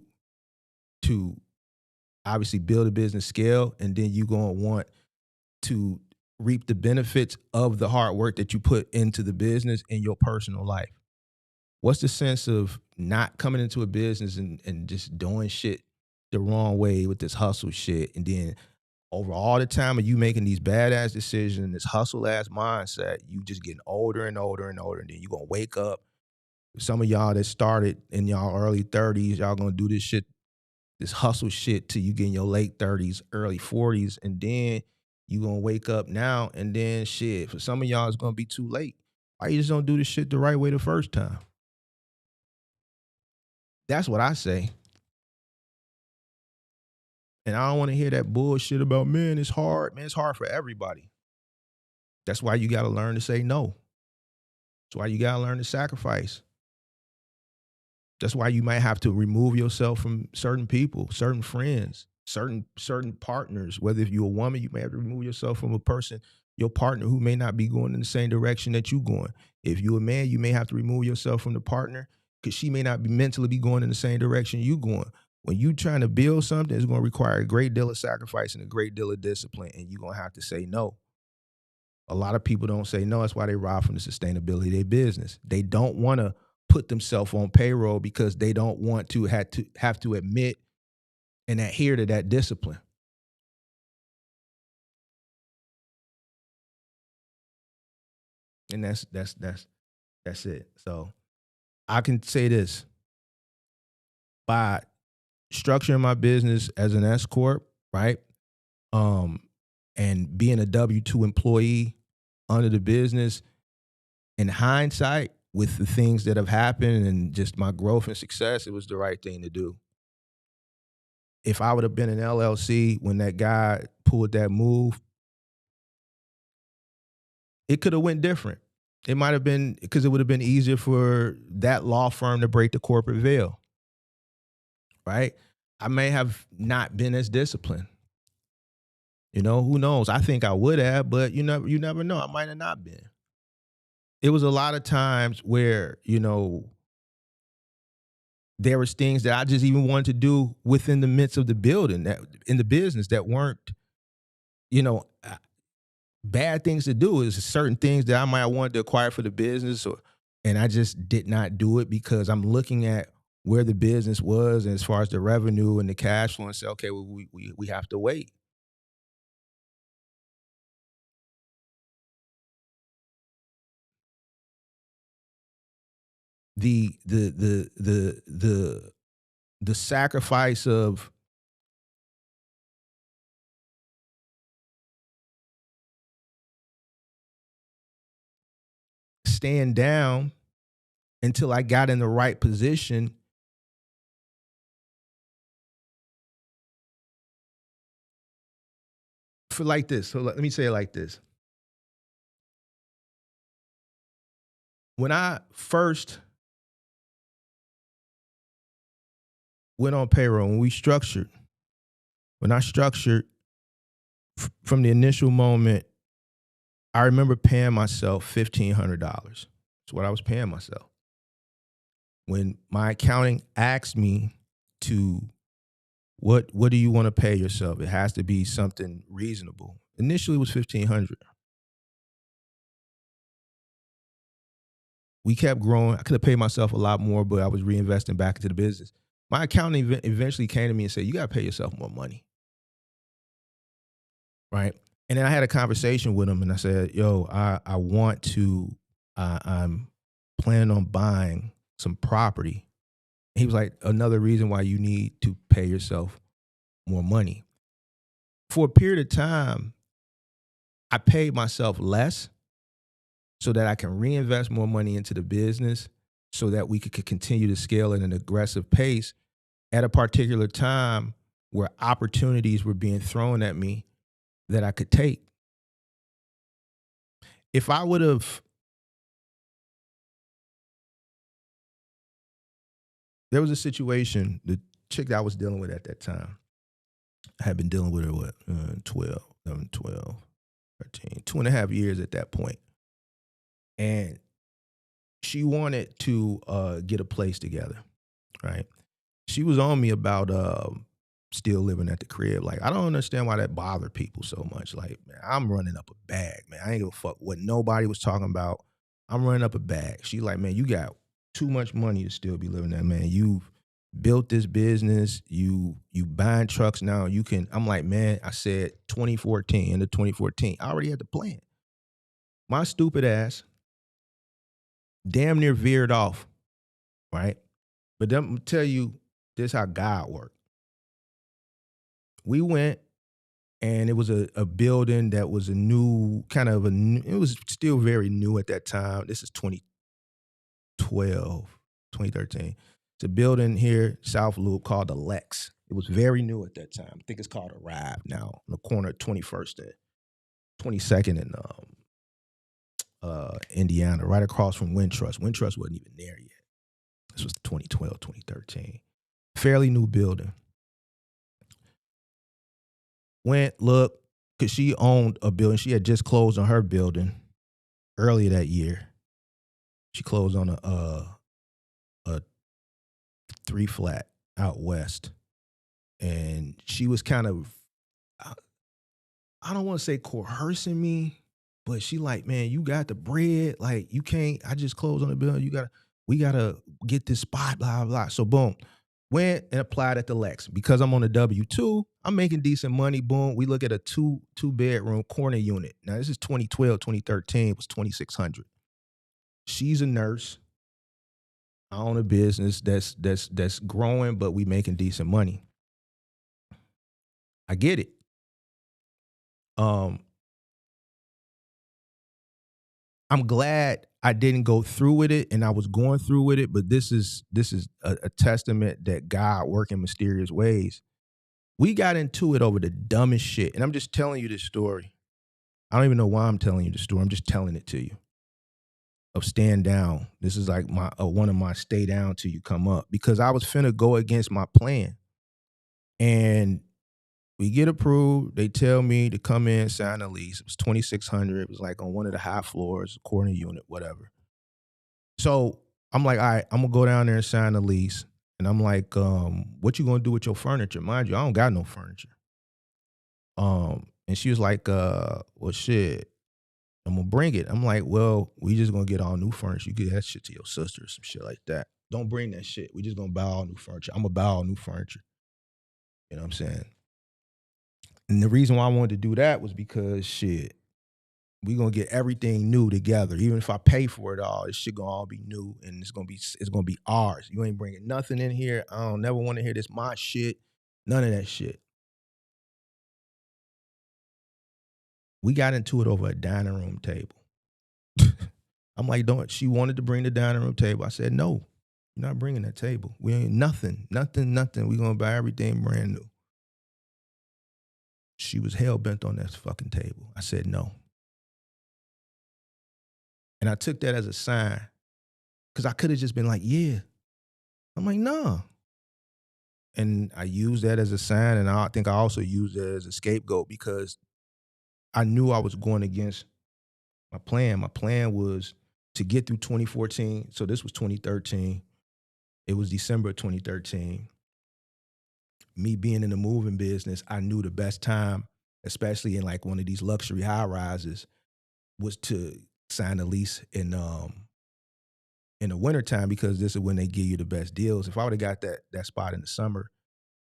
obviously build a business scale, and then you're going to want to reap the benefits of the hard work that you put into the business in your personal life. What's the sense of not coming into a business and just doing shit the wrong way with this hustle shit, and then over all the time of you making these badass decisions, this hustle ass mindset, you just getting older and older and older, and then you're going to wake up. Some of y'all that started in y'all early 30s, y'all going to do this shit, this hustle shit till you get in your late 30s, early 40s, and then you going to wake up now, and then shit, for some of y'all, it's going to be too late. Why you just don't do this shit the right way the first time? That's what I say. And I don't want to hear that bullshit about, man, it's hard. Man, it's hard for everybody. That's why you got to learn to say no. That's why you got to learn to sacrifice. That's why you might have to remove yourself from certain people, certain friends, certain partners. Whether if you're a woman, you may have to remove yourself from a person, your partner who may not be going in the same direction that you're going. If you're a man, you may have to remove yourself from the partner because she may not be mentally be going in the same direction you're going. When you're trying to build something, it's going to require a great deal of sacrifice and a great deal of discipline, and you're going to have to say no. A lot of people don't say no. That's why they rob from the sustainability of their business. They don't want to put themselves on payroll because they don't want to have to admit and adhere to that discipline. And that's it. So I can say this: by structuring my business as an S Corp, right? And being a W-2 employee under the business, in hindsight, with the things that have happened and just my growth and success, it was the right thing to do. If I would have been an LLC when that guy pulled that move, it could have went different. It might have been because it would have been easier for that law firm to break the corporate veil, right? I may have not been as disciplined. You know, who knows? I think I would have, but you never know. I might have not been. It was a lot of times where, there was things that I just even wanted to do within the midst of the building, that in the business, that weren't, bad things to do. Is certain things that I might have wanted to acquire for the business, and I just did not do it because I'm looking at where the business was as far as the revenue and the cash flow, and say, okay, well, we have to wait. The the sacrifice of stand down until I got in the right position. For like this. So let me say it like this. When I first went on payroll, when I structured from the initial moment, I remember paying myself $1,500. That's what I was paying myself. When my accounting asked me to, what do you want to pay yourself? It has to be something reasonable. Initially, it was $1,500. We kept growing. I could have paid myself a lot more, but I was reinvesting back into the business. My accountant eventually came to me and said, you got to pay yourself more money. Right. And then I had a conversation with him and I said, yo, I want to, I'm planning on buying some property. He was like, another reason why you need to pay yourself more money. For a period of time, I paid myself less so that I can reinvest more money into the business so that we could continue to scale at an aggressive pace at a particular time where opportunities were being thrown at me that I could take. If I would have, there was a situation, the chick that I was dealing with at that time, I had been dealing with her, 12, 11, 12, 13, 2.5 years at that point. And she wanted to get a place together, right? She was on me about still living at the crib. Like, I don't understand why that bothered people so much. Like, man, I'm running up a bag, man. I ain't give a fuck what nobody was talking about. I'm running up a bag. She like, man, you got too much money to still be living there, man. You've built this business. You buying trucks now. You can. I'm like, man, I said 2014, into 2014. I already had the plan. My stupid ass damn near veered off, right? But let me tell you, this is how God worked. We went, and it was a building that was a new, it was still very new at that time. This is 2012, 2013. It's a building here, South Loop, called the Lex. It was very new at that time. I think it's called Arrive now, on the corner of 21st and 22nd in Indiana, right across from Wintrust. Wintrust wasn't even there yet. This was 2012, 2013. Fairly new building. Went, looked, because she owned a building. She had just closed on her building earlier that year. She closed on a 3-flat out west. And she was kind of, I don't want to say coercing me, but she like, man, you got the bread. Like, you can't, I just closed on the building. We got to get this spot, blah, blah. So boom, went and applied at the Lex. Because I'm on a W-2, I'm making decent money. Boom, we look at a two-bedroom corner unit. Now, this is 2012, 2013. It was $2,600. She's a nurse. I own a business that's growing, but we making decent money. I get it. I'm glad I didn't go through with it, and I was going through with it, but this is a testament that God works in mysterious ways. We got into it over the dumbest shit, and I'm just telling you this story. I don't even know why I'm telling you the story. I'm just telling it to you. Of stand down. This is like my one of my stay down till you come up, because I was finna go against my plan. And we get approved. They tell me to come in, sign a lease. It was $2,600. It was like on one of the high floors, corner unit, whatever. So I'm like, all right, I'm gonna go down there and sign the lease. And I'm like, what you gonna do with your furniture? Mind you, I don't got no furniture. And she was like, well, shit, I'm gonna bring it. I'm like, well, we just gonna get all new furniture. You get that shit to your sister or some shit like that. Don't bring that shit. We just gonna buy all new furniture. I'm gonna buy all new furniture. You know what I'm saying? And the reason why I wanted to do that was because shit, we gonna get everything new together. Even if I pay for it all, this shit gonna all be new, and it's gonna be ours. You ain't bringing nothing in here. I don't never want to hear this my shit. None of that shit. We got into it over a dining room table. I'm like, she wanted to bring the dining room table. I said, no, you're not bringing that table. We ain't nothing. We're going to buy everything brand new. She was hell-bent on that fucking table. I said, no. And I took that as a sign because I could have just been like, yeah. I'm like, nah. And I used that as a sign, and I think I also used it as a scapegoat because I knew I was going against my plan. My plan was to get through 2014. So this was 2013. It was December of 2013. Me being in the moving business, I knew the best time, especially in like one of these luxury high rises, was to sign a lease in the wintertime because this is when they give you the best deals. If I would have got that spot in the summer,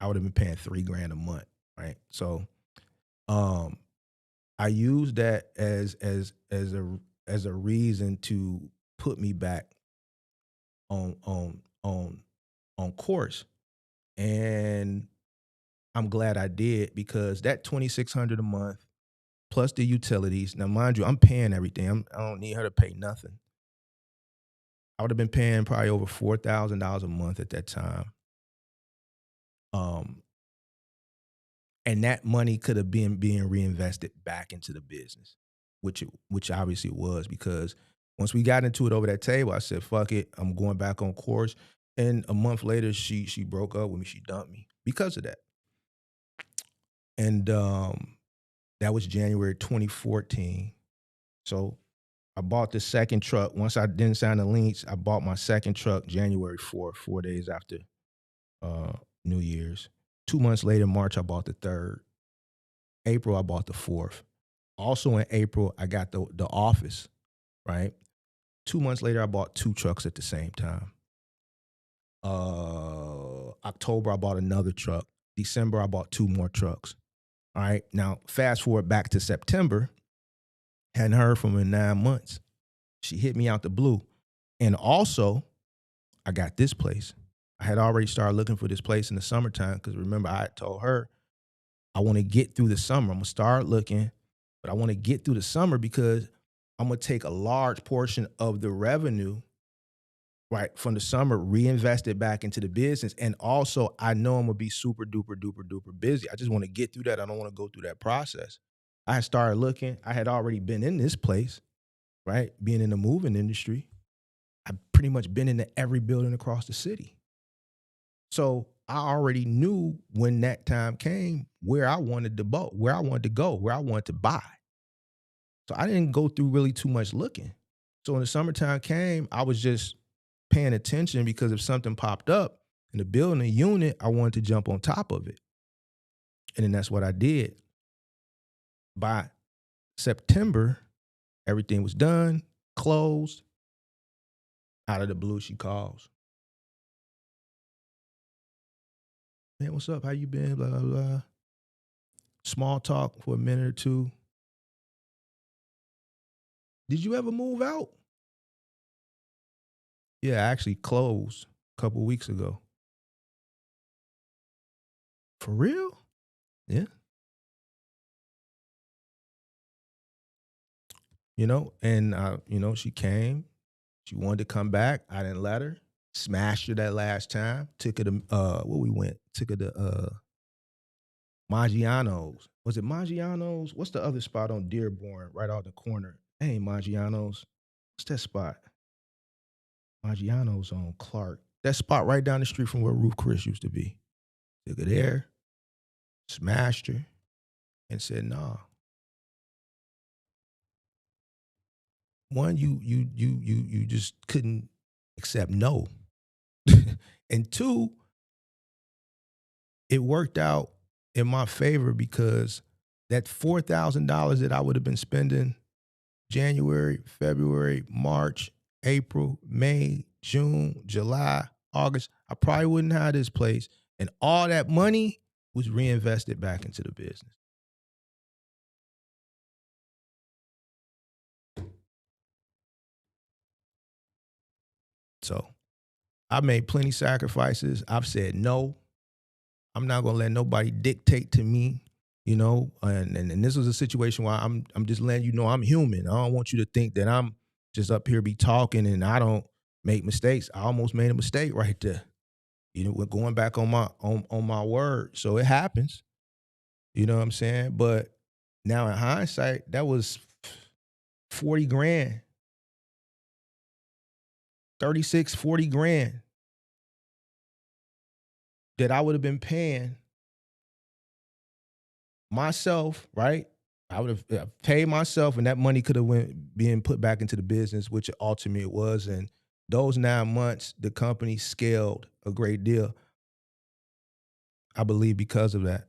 I would have been paying $3,000 a month, right? So I used that as a reason to put me back on course. And I'm glad I did because that $2,600 a month plus the utilities. Now, mind you, I'm paying everything. I don't need her to pay nothing. I would have been paying probably over $4,000 a month at that time. And that money could have been being reinvested back into the business, which obviously it was, because once we got into it over that table, I said, fuck it, I'm going back on course. And a month later, she broke up with me. She dumped me because of that. And that was January 2014. So I bought the second truck. Once I didn't sign the lease, I bought my second truck January 4th, 4 days after New Year's. 2 months later, March, I bought the third. April, I bought the fourth. Also in April, I got the office, right? 2 months later, I bought 2 trucks at the same time. October, I bought another truck. December, I bought 2 more trucks. All right. Now, fast forward back to September. Hadn't heard from her in 9 months. She hit me out the blue. And also, I got this place. I had already started looking for this place in the summertime because remember, I had told her I want to get through the summer. I'm going to start looking, but I want to get through the summer because I'm going to take a large portion of the revenue, right, from the summer, reinvest it back into the business. And also, I know I'm going to be super duper busy. I just want to get through that. I don't want to go through that process. I had started looking. I had already been in this place, right, being in the moving industry. I've pretty much been into every building across the city. So I already knew when that time came where I wanted to go, where I wanted to buy. So I didn't go through really too much looking. So when the summertime came, I was just paying attention because if something popped up in the building, a unit, I wanted to jump on top of it. And then that's what I did. By September, everything was done, closed. Out of the blue, she calls. Man, what's up? How you been? Blah, blah, blah. Small talk for a minute or two. Did you ever move out? Yeah, I actually closed a couple weeks ago. For real? Yeah. And she came. She wanted to come back. I didn't let her. Smashed her that last time. Took her to where we went. Took her to Maggiano's. Was it Maggiano's? What's the other spot on Dearborn, right out the corner? Hey, Maggiano's. What's that spot? Maggiano's on Clark. That spot right down the street from where Ruth Chris used to be. Took her there, smashed her, and said, nah. One, you just couldn't accept no. And two, it worked out in my favor because that $4,000 that I would have been spending January, February, March, April, May, June, July, August, I probably wouldn't have this place. And all that money was reinvested back into the business. So I made plenty sacrifices. I've said no. I'm not gonna let nobody dictate to me, and this was a situation where I'm just letting you know I'm human. I don't want you to think that I'm just up here be talking and I don't make mistakes. I almost made a mistake right there. You know, we're going back on my word. So it happens. You know what I'm saying? But now in hindsight, that was 40 grand, 36, 40 grand that I would have been paying myself, right? I would have paid myself, and that money could have went being put back into the business, which ultimately it was. And those 9 months, the company scaled a great deal, I believe, because of that.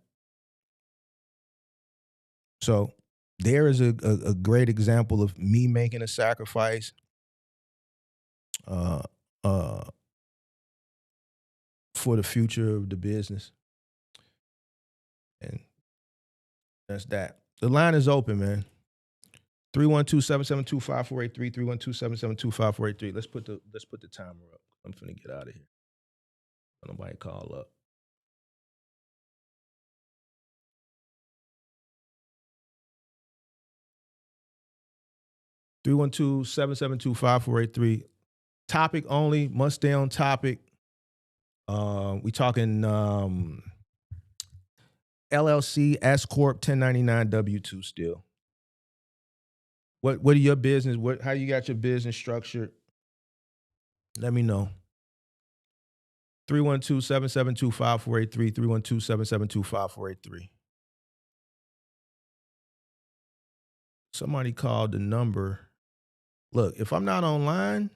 So there is a great example of me making a sacrifice uh, uh, for the future of the business. And that's that. The line is open, man. 312-772-5483, 312-772-5483. Let's put the timer up. I'm finna get out of here. Nobody call up. Three 772-5483. Topic only. Must stay on topic. We talking LLC, S Corp, 1099 W2 still. What are your business? How you got your business structured? Let me know. 312-772-5483, 312-772-5483. Somebody called the number. Look, if I'm not online,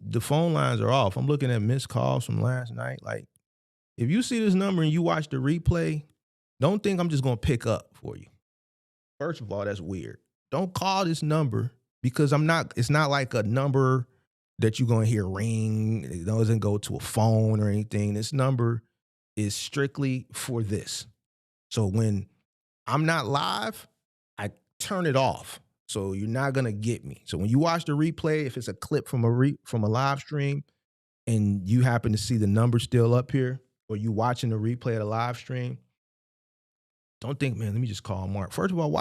the phone lines are off. I'm looking at missed calls from last night. Like, if you see this number and you watch the replay, don't think I'm just going to pick up for you. First of all, that's weird. Don't call this number because it's not like a number that you're going to hear ring. It doesn't go to a phone or anything. This number is strictly for this. So when I'm not live, I turn it off. So you're not going to get me. So when you watch the replay, if it's a clip from a live stream and you happen to see the number still up here, or you watching the replay of the live stream, don't think, man, let me just call Mark. First of all,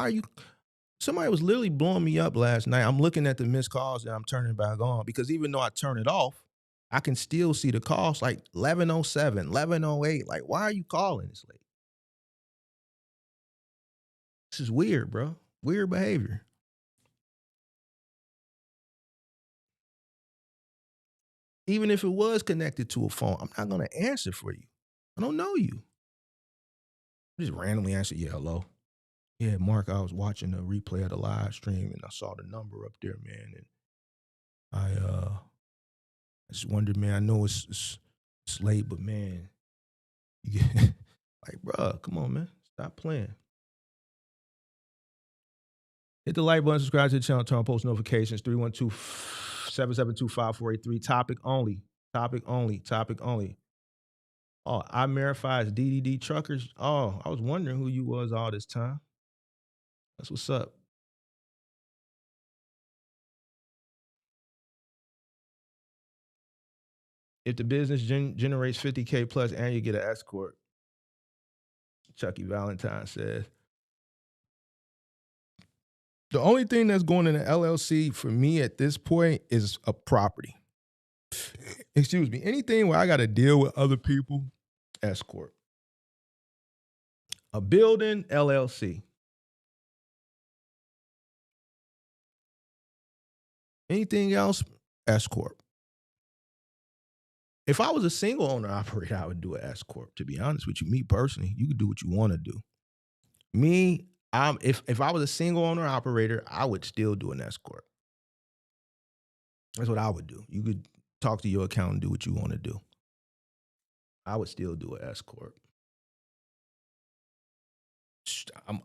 somebody was literally blowing me up last night. I'm looking at the missed calls and I'm turning it back on because even though I turn it off, I can still see the calls like 11:07, 11:08. Like, why are you calling this late? This is weird, bro. Weird behavior. Even if it was connected to a phone, I'm not going to answer for you. I don't know you. I just randomly answer, yeah, hello. Yeah, Mark, I was watching the replay of the live stream and I saw the number up there, man. And I just wondered, man, I know it's late, but man, you get, like, bro, come on, man. Stop playing. Hit the like button, subscribe to the channel, turn on post notifications, 312-772-5483. Topic only. Topic only. Topic only. Oh, I verifies DDD truckers. Oh, I was wondering who you was all this time. That's what's up. If the business generates 50K plus and you get an S Corp, Chucky Valentine says. The only thing that's going in an LLC for me at this point is a property. Excuse me. Anything where I got to deal with other people, S Corp. A building, LLC. Anything else, S Corp. If I was a single owner operator, I would do an S Corp. To be honest with you, me personally, you could do what you want to do. Me, if I was a single owner operator, I would still do an S Corp. That's what I would do. You could talk to your accountant and do what you want to do. I would still do an S Corp. I'm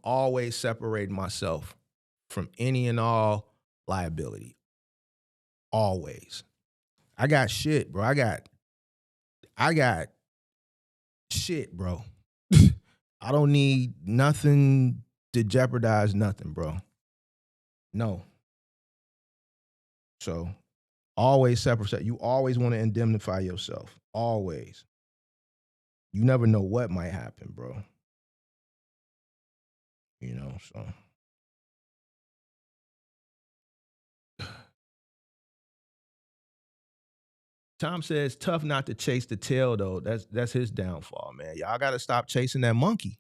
always separating myself from any and all liability. Always. I got shit, bro. I got shit, bro. I don't need nothing to jeopardize nothing, bro. No. So always separate. You always want to indemnify yourself. Always. You never know what might happen, bro. You know, so Tom says tough not to chase the tail though. That's his downfall, man. Y'all got to stop chasing that monkey.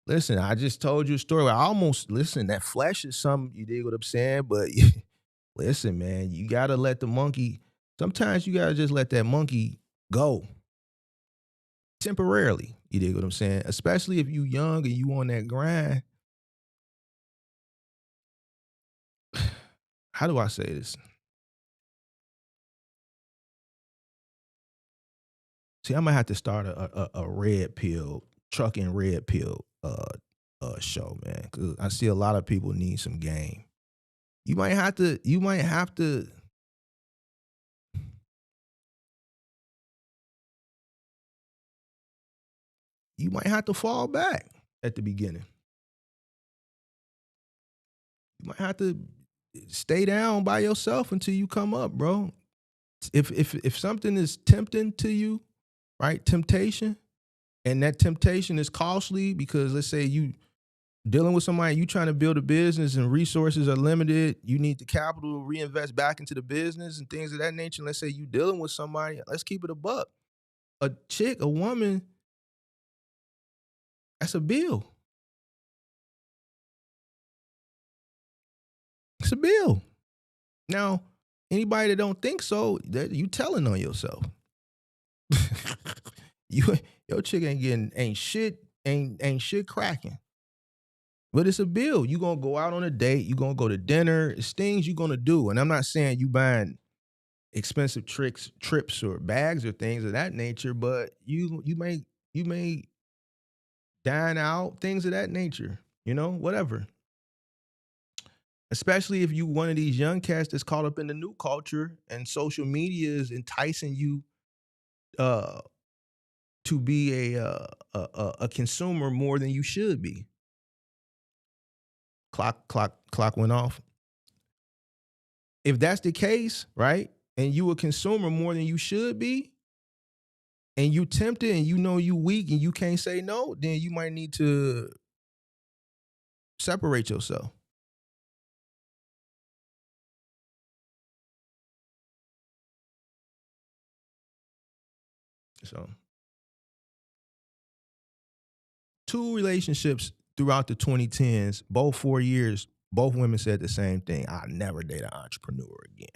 Listen, I just told you a story. I almost listen. That flesh is something, you dig what I'm saying? But listen, man, you got to let the monkey. Sometimes you got to just let that monkey go temporarily. You dig what I'm saying? Especially if you young and you on that grind. How do I say this? See, I might have to start a red pill, trucking red pill show, man. Cause I see a lot of people need some game. You might have to you might have to fall back at the beginning. You might have to stay down by yourself until you come up, bro. If something is tempting to you, right? Temptation, and that temptation is costly because let's say you dealing with somebody, you trying to build a business and resources are limited, you need the capital to reinvest back into the business and things of that nature. Let's say you dealing with somebody, let's keep it a buck. A chick, a woman, that's a bill. It's a bill. Now, anybody that don't think so, you telling on yourself. Your chick ain't shit cracking. But it's a bill. You gonna go out on a date, you gonna go to dinner, it's things you gonna do. And I'm not saying you buying expensive trips or bags or things of that nature, but you may dine out, things of that nature, whatever. Especially if you one of these young cats that's caught up in the new culture and social media is enticing you uh to be a consumer more than you should be. Clock went off. If that's the case, right, and you a consumer more than you should be, and you tempted and you know you weak and you can't say no, then you might need to separate yourself. So, 2 relationships throughout the 2010s, both 4 years, both women said the same thing. I'll never date an entrepreneur again.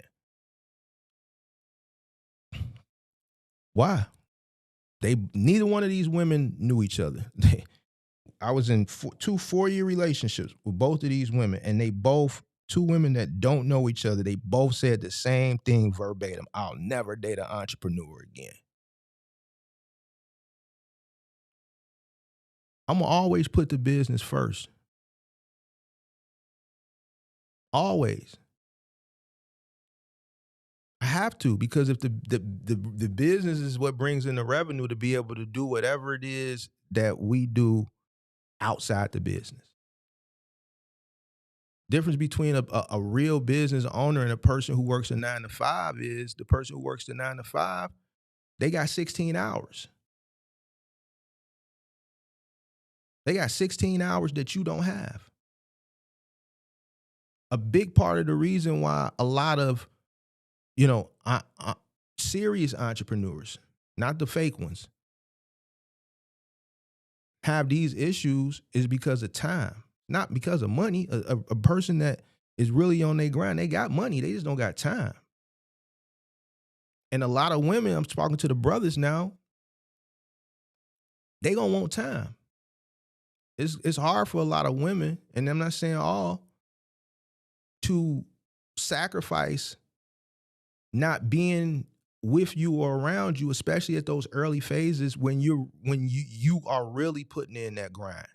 Why? Neither one of these women knew each other. I was in 2 4-year relationships with both of these women, and they both, 2 women that don't know each other, they both said the same thing verbatim. I'll never date an entrepreneur again. I'm going to always put the business first. Always. I have to, because if the business is what brings in the revenue to be able to do whatever it is that we do outside the business. Difference between a real business owner and a person who works a 9 to 5 is the person who works the 9 to 5, they got 16 hours. They got 16 hours that you don't have. A big part of the reason why a lot of, serious entrepreneurs, not the fake ones, have these issues is because of time, not because of money. A person that is really on their grind, they got money, they just don't got time. And a lot of women, I'm talking to the brothers now, they gonna want time. It's hard for a lot of women, and I'm not saying all, to sacrifice not being with you or around you, especially at those early phases when you are really putting in that grind.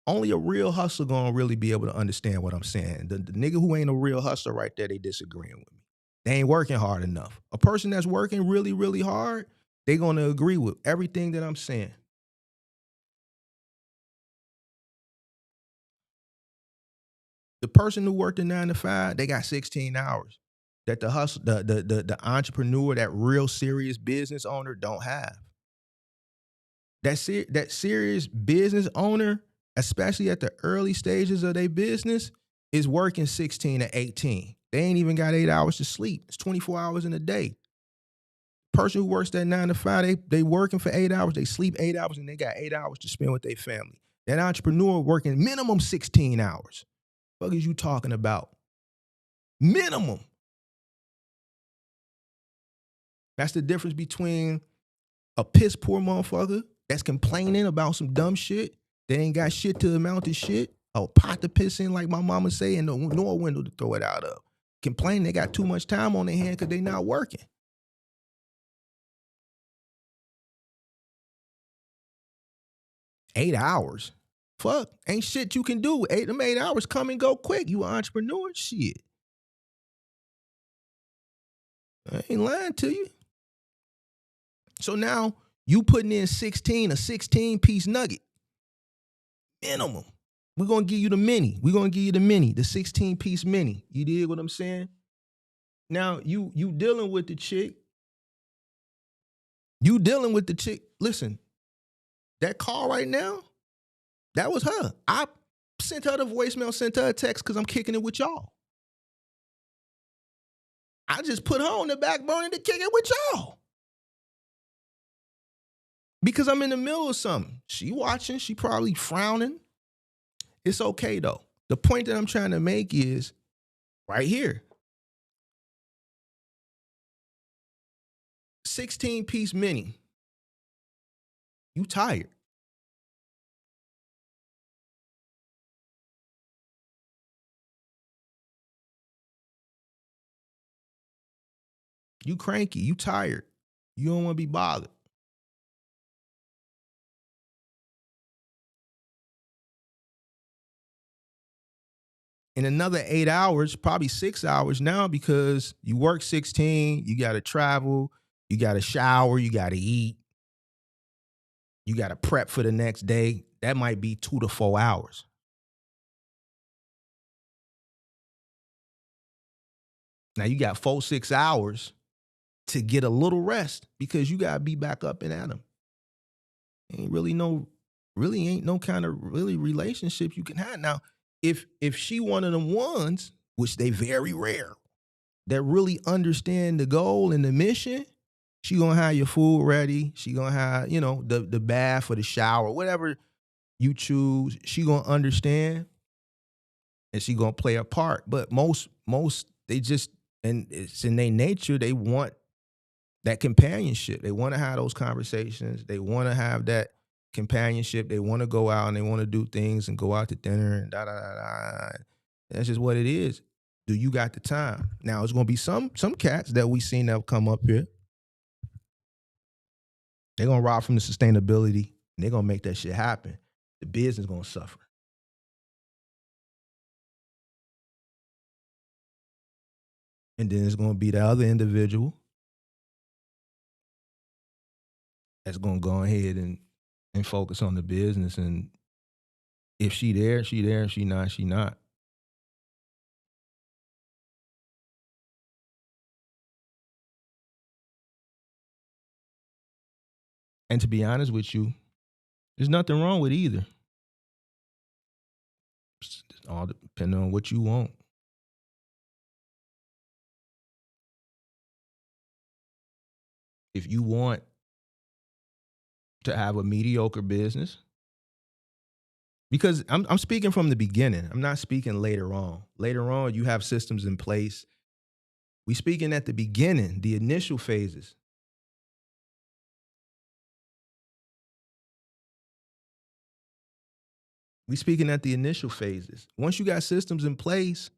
Only a real hustler gonna really be able to understand what I'm saying. The nigga who ain't a real hustler right there, they disagreeing with me. They ain't working hard enough. A person that's working really, really hard, they gonna agree with everything that I'm saying. The person who worked a 9 to 5, they got 16 hours that the hustle, the entrepreneur, that real serious business owner don't have. That serious business owner, especially at the early stages of their business, is working 16 to 18. They ain't even got 8 hours to sleep. It's 24 hours in a day. Person who works that 9 to 5, they working for 8 hours, they sleep 8 hours, and they got 8 hours to spend with their family. That entrepreneur working minimum 16 hours. What is you talking about? Minimum. That's the difference between a piss poor motherfucker that's complaining about some dumb shit that ain't got shit to amount to shit, a pot to piss in, like my mama say, and no window to throw it out of. Complaining they got too much time on their hand because they not working. $8 hours. Fuck, ain't shit you can do. 8 hours come and go quick. You an entrepreneur? Shit. I ain't lying to you. So now you putting in a 16-piece nugget. Minimum. We're going to give you the mini. We're going to give you the mini, the 16-piece mini. You dig what I'm saying? Now, you dealing with the chick. You dealing with the chick. Listen, that call right now, that was her. I sent her the voicemail, sent her a text because I'm kicking it with y'all. I just put her on the back burner to kick it with y'all. Because I'm in the middle of something. She watching, she probably frowning. It's okay though. The point that I'm trying to make is right here. 16-piece mini. You tired. You cranky. You tired. You don't want to be bothered. In another 8 hours, probably 6 hours now, because you work 16, you got to travel, you got to shower, you got to eat, you got to prep for the next day. That might be 2 to 4 hours. Now you got 4-6 hours to get a little rest because you got to be back up and at them. Ain't really ain't no kind of really relationship you can have. Now, if she one of them ones, which they very rare, that really understand the goal and the mission, she gonna have your food ready. She gonna have, the bath or the shower, whatever you choose. She gonna understand, and she gonna play a part. But most they just, and it's in their nature, they want that companionship. They want to have those conversations. They want to have that companionship. They want to go out and they want to do things and go out to dinner and da da da da. That's just what it is. Do you got the time? Now it's gonna be some cats that we seen that come up here. They're gonna rob from the sustainability and they're gonna make that shit happen. The business gonna suffer. And then it's gonna be the other individual that's gonna go ahead and focus on the business. And if she there, she there. If she not, she not. And to be honest with you, there's nothing wrong with either. It's all depending on what you want. If you want to have a mediocre business, because I'm speaking from the beginning. I'm not speaking later on. Later on, you have systems in place. We speaking at the beginning, the initial phases. We speaking at the initial phases. Once you got systems in place,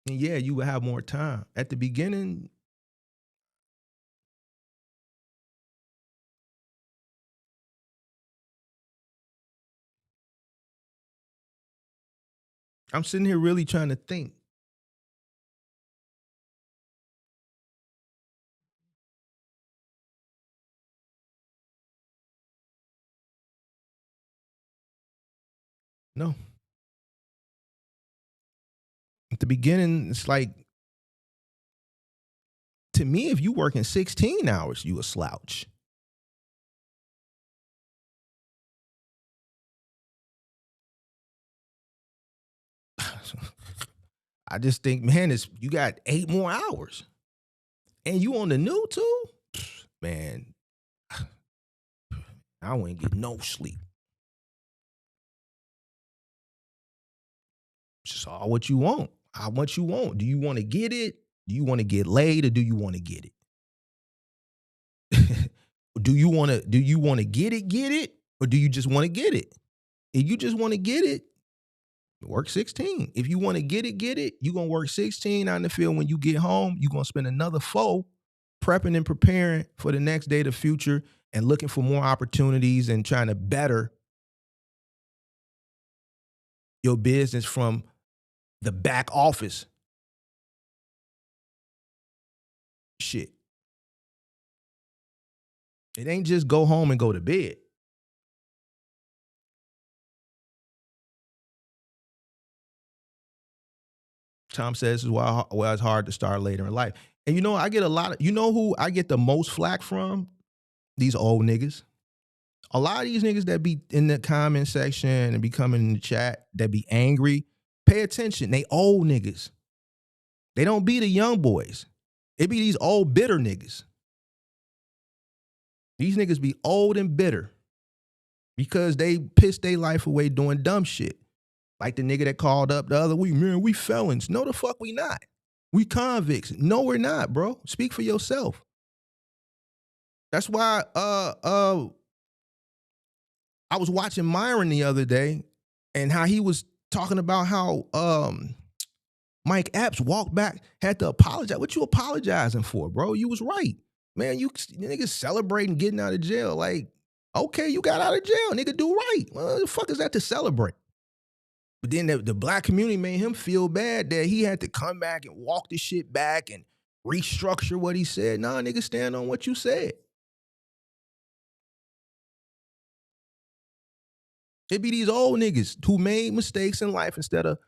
then yeah, you will have more time. At the beginning, I'm sitting here really trying to think. No. At the beginning, it's like, to me, if you working 16 hours, you a slouch. I just think, man, you got 8 more hours. And you on the new too? Man, I wouldn't get no sleep. It's just all what you want. How much you want. Do you want to get it? Do you want to get laid, or do you want to get it? do you want to get it, or do you just want to get it? If you just want to get it, work 16. If you want to get it, you're going to work 16 out in the field. When you get home, you're going to spend another 4 prepping and preparing for the next day, the future, and looking for more opportunities and trying to better your business from the back office shit. It ain't just go home and go to bed. Tom says this is why it's hard to start later in life. And I get a lot of, who I get the most flack from? These old niggas. A lot of these niggas that be in the comment section and be coming in the chat that be angry, pay attention. They old niggas. They don't be the young boys. It be these old bitter niggas. These niggas be old and bitter because they pissed their life away doing dumb shit. Like the nigga that called up the other week, man, we felons. No, the fuck we not. We convicts. No, we're not, bro. Speak for yourself. That's why I was watching Myron the other day and how he was talking about how Mike Epps walked back, had to apologize. What you apologizing for, bro? You was right. Man, you niggas celebrating getting out of jail. Like, okay, you got out of jail. Nigga, do right. Well, the fuck is that to celebrate? But then the black community made him feel bad that he had to come back and walk this shit back and restructure what he said. Nah, nigga, stand on what you said. It be these old niggas who made mistakes in life. Instead of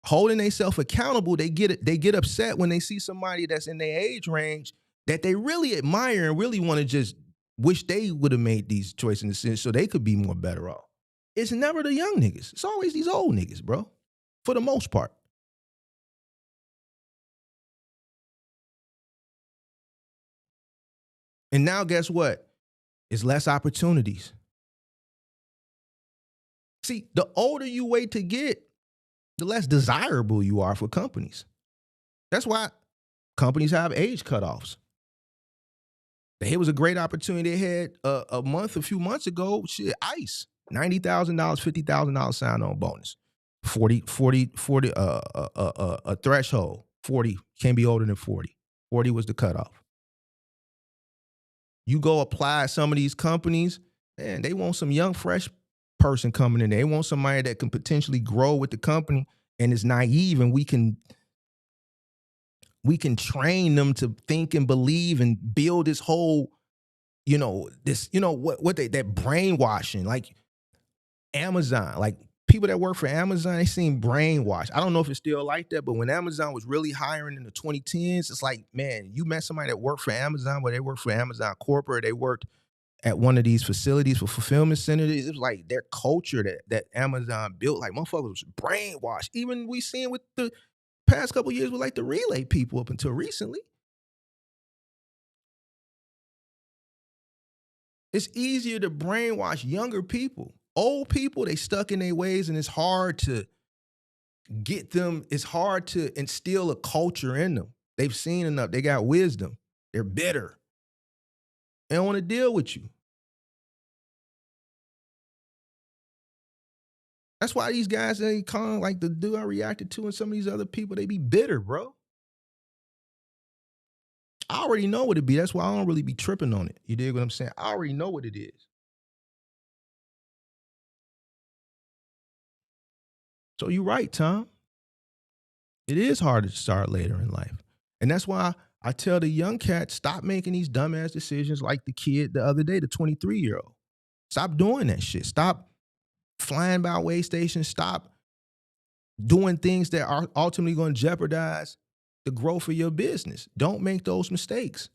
holding themselves accountable, they get upset when they see somebody that's in their age range that they really admire and really want to just wish they would have made these choices in the sense so they could be more better off. It's never the young niggas. It's always these old niggas, bro, for the most part. And now guess what? It's less opportunities. See, the older you wait to get, the less desirable you are for companies. That's why companies have age cutoffs. It was a great opportunity they had a few months ago. Shit, ICE, $90,000, $50,000 sign-on bonus, 40, a threshold, 40, can't be older than 40. 40 was the cutoff. You go apply at some of these companies, man, they want some young, fresh person coming in there. They want somebody that can potentially grow with the company and is naive, and we can train them to think and believe and build this whole, that brainwashing, like Amazon, like people that work for Amazon, they seem brainwashed. I don't know if it's still like that, but when Amazon was really hiring in the 2010s, it's like, man, you met somebody that worked for Amazon, where they worked for Amazon Corporate, they worked at one of these facilities for fulfillment centers. It was like their culture that Amazon built, like motherfuckers was brainwashed. Even we seen with the past couple of years with like the relay people up until recently. It's easier to brainwash younger people. Old people, they stuck in their ways, and it's hard to get them. It's hard to instill a culture in them. They've seen enough. They got wisdom. They're bitter. They don't want to deal with you. That's why these guys, they kind of like the dude I reacted to and some of these other people, they be bitter, bro. I already know what it be. That's why I don't really be tripping on it. You dig what I'm saying? I already know what it is. So you're right, Tom. It is hard to start later in life. And that's why I tell the young cats, stop making these dumbass decisions like the kid the other day, the 23-year-old. Stop doing that shit. Stop flying by way stations. Stop doing things that are ultimately going to jeopardize the growth of your business. Don't make those mistakes.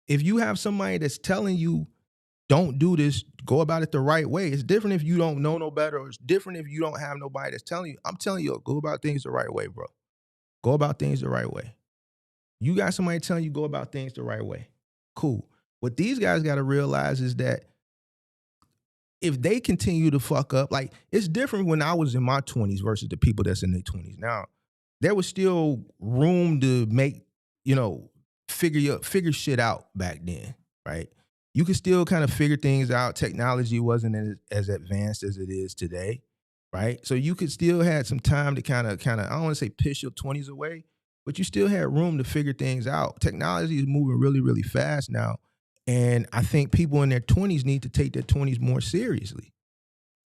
If you have somebody that's telling you don't do this. Go about it the right way. It's different if you don't know no better, or it's different if you don't have nobody that's telling you. I'm telling you, go about things the right way, bro. Go about things the right way. You got somebody telling you go about things the right way. Cool. What these guys got to realize is that if they continue to fuck up, like it's different when I was in my 20s versus the people that's in their 20s. Now, there was still room to make, figure shit out back then, right? You could still kind of figure things out. Technology wasn't as advanced as it is today, right? So you could still had some time to kind of, I don't want to say piss your 20s away, but you still had room to figure things out. Technology is moving really, really fast now. And I think people in their 20s need to take their 20s more seriously,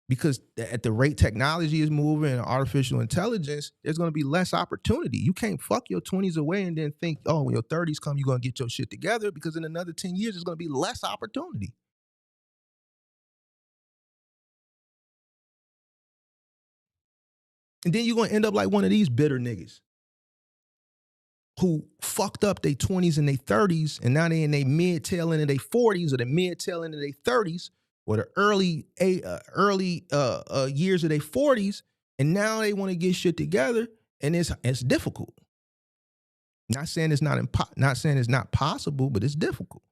because at the rate technology is moving and artificial intelligence, there's going to be less opportunity. You can't fuck your 20s away and then think, oh, when your 30s come, you're going to get your shit together, because in another 10 years, there's going to be less opportunity. And then you're going to end up like one of these bitter niggas who fucked up their 20s and their 30s, and now they in their mid tail end of their 40s, or the mid tail end of their 30s, or the early years of their 40s, and now they want to get shit together, and it's difficult. Not saying it's not possible, but it's difficult.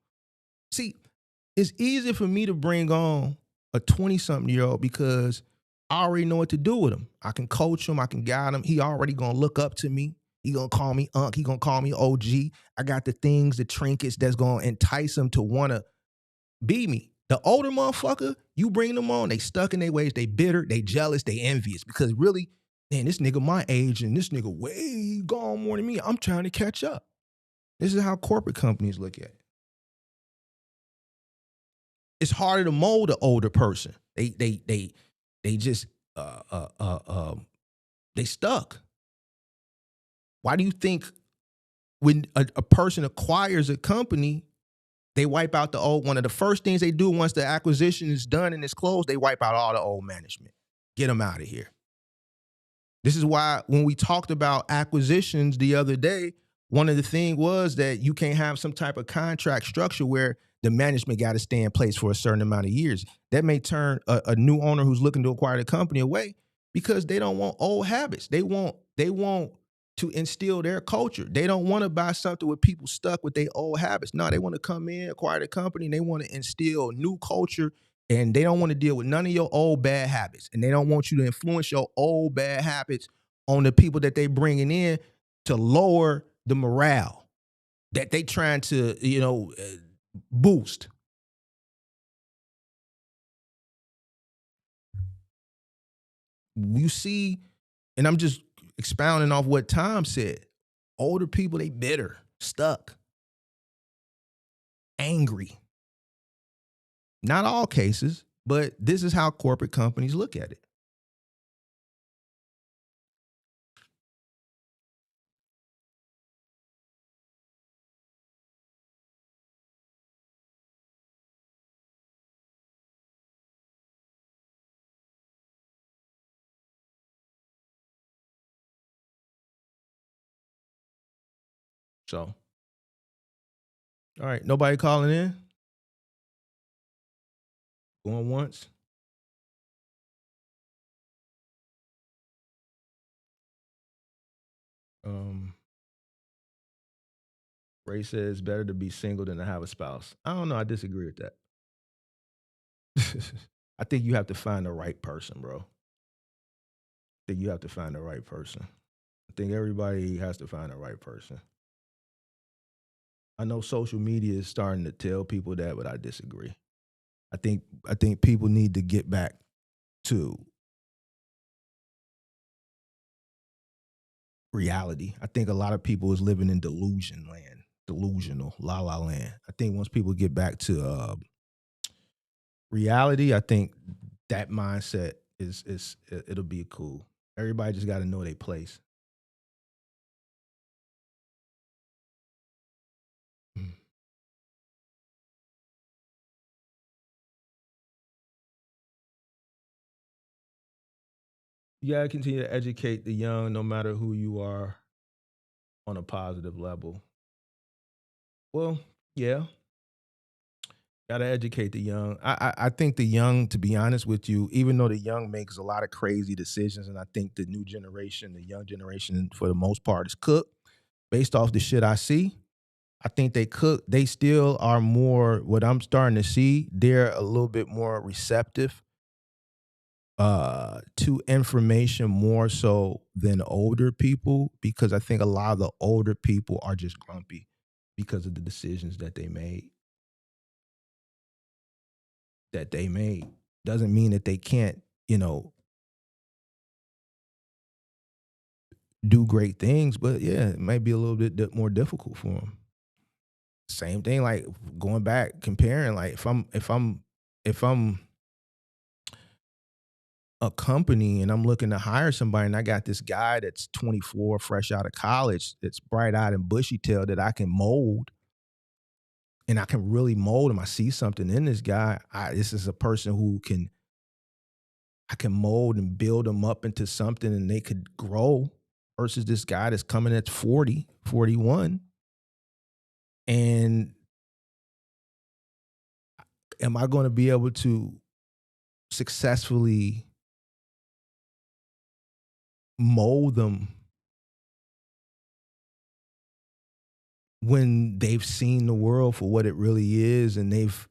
See, it's easy for me to bring on a 20-something-year-old because I already know what to do with him. I can coach him, I can guide him. He already gonna look up to me. He gonna call me Unc. He gonna call me OG. I got the things, the trinkets that's gonna entice him to wanna be me. The older motherfucker, you bring them on, they stuck in their ways, they bitter, they jealous, they envious, because really, man, this nigga my age and this nigga way gone more than me. I'm trying to catch up. This is how corporate companies look at it. It's harder to mold an older person. They just they stuck. Why do you think when a person acquires a company, they wipe out the old? One of the first things they do once the acquisition is done and it's closed, they wipe out all the old management. Get them out of here. This is why when we talked about acquisitions the other day, one of the things was that you can't have some type of contract structure where the management got to stay in place for a certain amount of years. That may turn a new owner who's looking to acquire the company away, because they don't want old habits. They want to instill their culture. They don't want to buy something with people stuck with their old habits. No, they want to come in, acquire the company, and they want to instill new culture, and they don't want to deal with none of your old bad habits. And they don't want you to influence your old bad habits on the people that they bringing in to lower the morale that they trying to, boost. You see, and I'm just expounding off what Tom said. Older people, they bitter, stuck, angry. Not all cases, but this is how corporate companies look at it. So, all right, nobody calling in? Going once? Ray says better to be single than to have a spouse. I don't know. I disagree with that. I think you have to find the right person, bro. I think you have to find the right person. I think everybody has to find the right person. I know social media is starting to tell people that, but I disagree. I think people need to get back to reality. I think a lot of people is living in delusional, la la land. I think once people get back to reality, I think that mindset it'll be cool. Everybody just got to know their place. You got to continue to educate the young, no matter who you are, on a positive level. Well, yeah. Gotta educate the young. I think the young, to be honest with you, even though the young makes a lot of crazy decisions, and I think the new generation, the young generation, for the most part, is cooked based off the shit I see. I think they cook. They still are more. What I'm starting to see, they're a little bit more receptive to information more so than older people, because I think a lot of the older people are just grumpy because of the decisions that they made. Doesn't mean that they can't, do great things, but yeah, it might be a little bit more difficult for them. Same thing, like going back, comparing, like if I'm a company and I'm looking to hire somebody and I got this guy that's 24, fresh out of college, that's bright eyed and bushy tailed that I can mold and I can really mold him. I see something in this guy. This is a person who I can mold and build them up into something and they could grow, versus this guy that's coming at 40, 41. And am I going to be able to successfully mold them when they've seen the world for what it really is and they've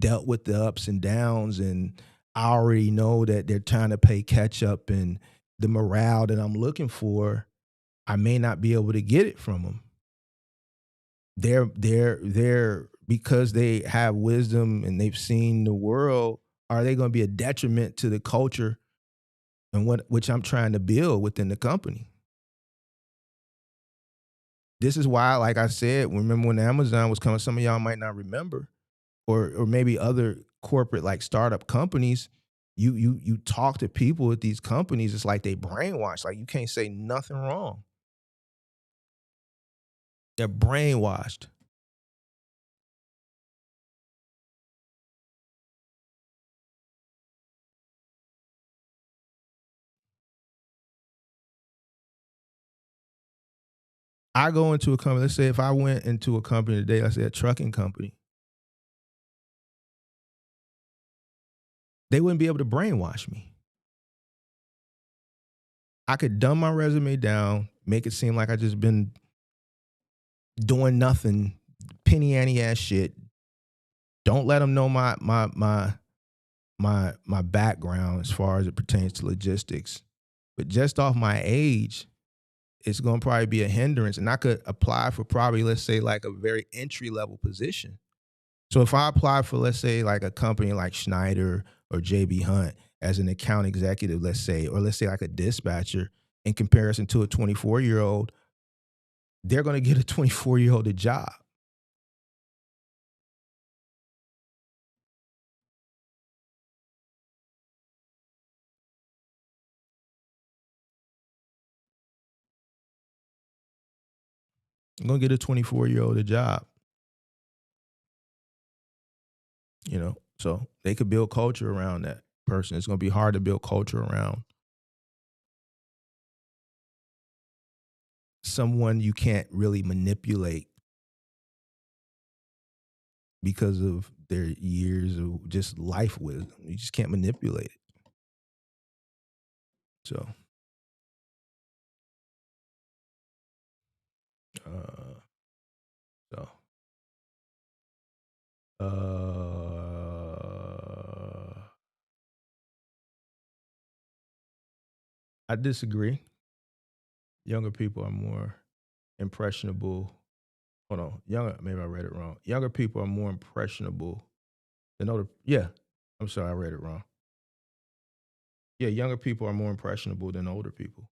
dealt with the ups and downs, and I already know that they're trying to play catch up, and the morale that I'm looking for, I may not be able to get it from them. They're because they have wisdom and they've seen the world, are they going to be a detriment to the culture and which I'm trying to build within the company? This is why, like I said, remember when Amazon was coming, some of y'all might not remember, or maybe other corporate like startup companies, you talk to people at these companies, it's like they brainwashed. Like you can't say nothing wrong. They're brainwashed. I go into a company, let's say if I went into a company today, let's say a trucking company, they wouldn't be able to brainwash me. I could dumb my resume down, make it seem like I just been doing nothing, penny ante ass shit. Don't let them know my background as far as it pertains to logistics. But just off my age, it's going to probably be a hindrance. And I could apply for probably, let's say, like a very entry level position. So if I apply for, let's say, like a company like Schneider or JB Hunt as an account executive, let's say, or let's say like a dispatcher, in comparison to a 24-year-old, they're going to get a 24-year-old a job. I'm going to get a 24-year-old a job, So they could build culture around that person. It's going to be hard to build culture around someone you can't really manipulate because of their years of just life wisdom. You just can't manipulate it. So, uh, so, I disagree. Younger people are more impressionable. Hold on, younger. Maybe I read it wrong. Younger people are more impressionable than older. Yeah, I'm sorry, I read it wrong. Yeah, younger people are more impressionable than older people.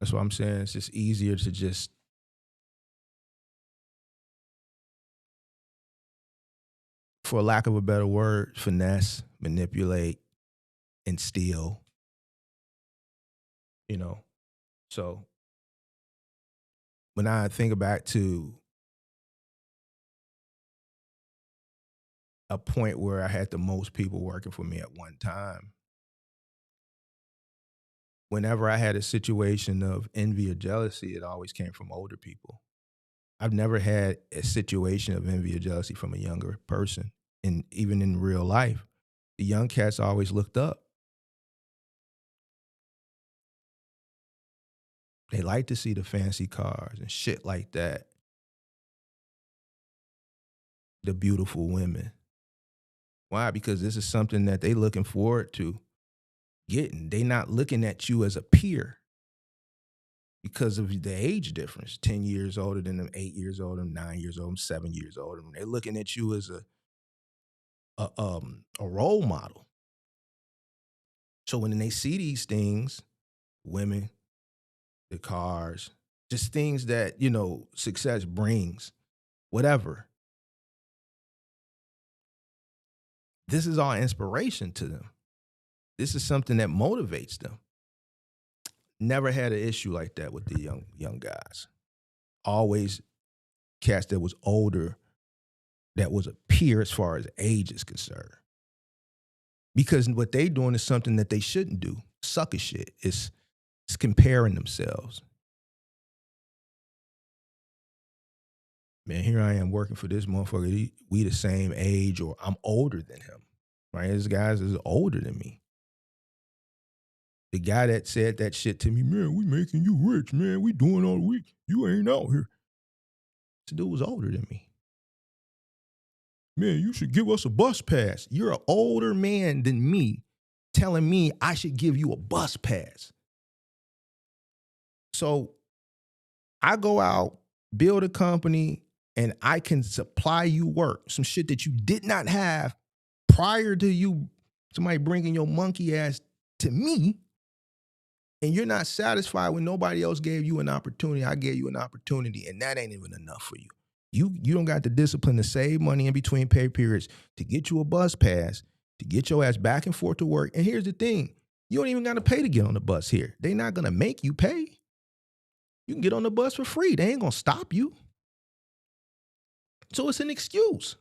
That's what I'm saying. It's just easier to just, for lack of a better word, finesse, manipulate, and steal. You know. So when I think back to a point where I had the most people working for me at one time, whenever I had a situation of envy or jealousy, it always came from older people. I've never had a situation of envy or jealousy from a younger person. And even in real life, the young cats always looked up. They like to see the fancy cars and shit like that. The beautiful women. Why? Because this is something that they looking forward to getting. They not looking at you as a peer because of the age difference. 10 years older than them, 8 years older, 9 years older, 7 years older. They're looking at you as a role model. So when they see these things, women, the cars, just things that, success brings, whatever. This is all inspiration to them. This is something that motivates them. Never had an issue like that with the young guys. Always cats that was older, that was a peer as far as age is concerned. Because what they doing is something that they shouldn't do. Sucker shit. It's comparing themselves. Man, here I am working for this motherfucker. We the same age, or I'm older than him. Right? This guy is older than me. The guy that said that shit to me, man, we making you rich, man. We doing all week. You ain't out here. This dude was older than me. Man, you should give us a bus pass. You're an older man than me telling me I should give you a bus pass. So I go out, build a company, and I can supply you work, some shit that you did not have prior to you, somebody bringing your monkey ass to me, and you're not satisfied when nobody else gave you an opportunity. I gave you an opportunity, and that ain't even enough for you. You don't got the discipline to save money in between pay periods to get you a bus pass, to get your ass back and forth to work. And here's the thing. You don't even got to pay to get on the bus here. They're not going to make you pay. You can get on the bus for free. They ain't going to stop you. So it's an excuse,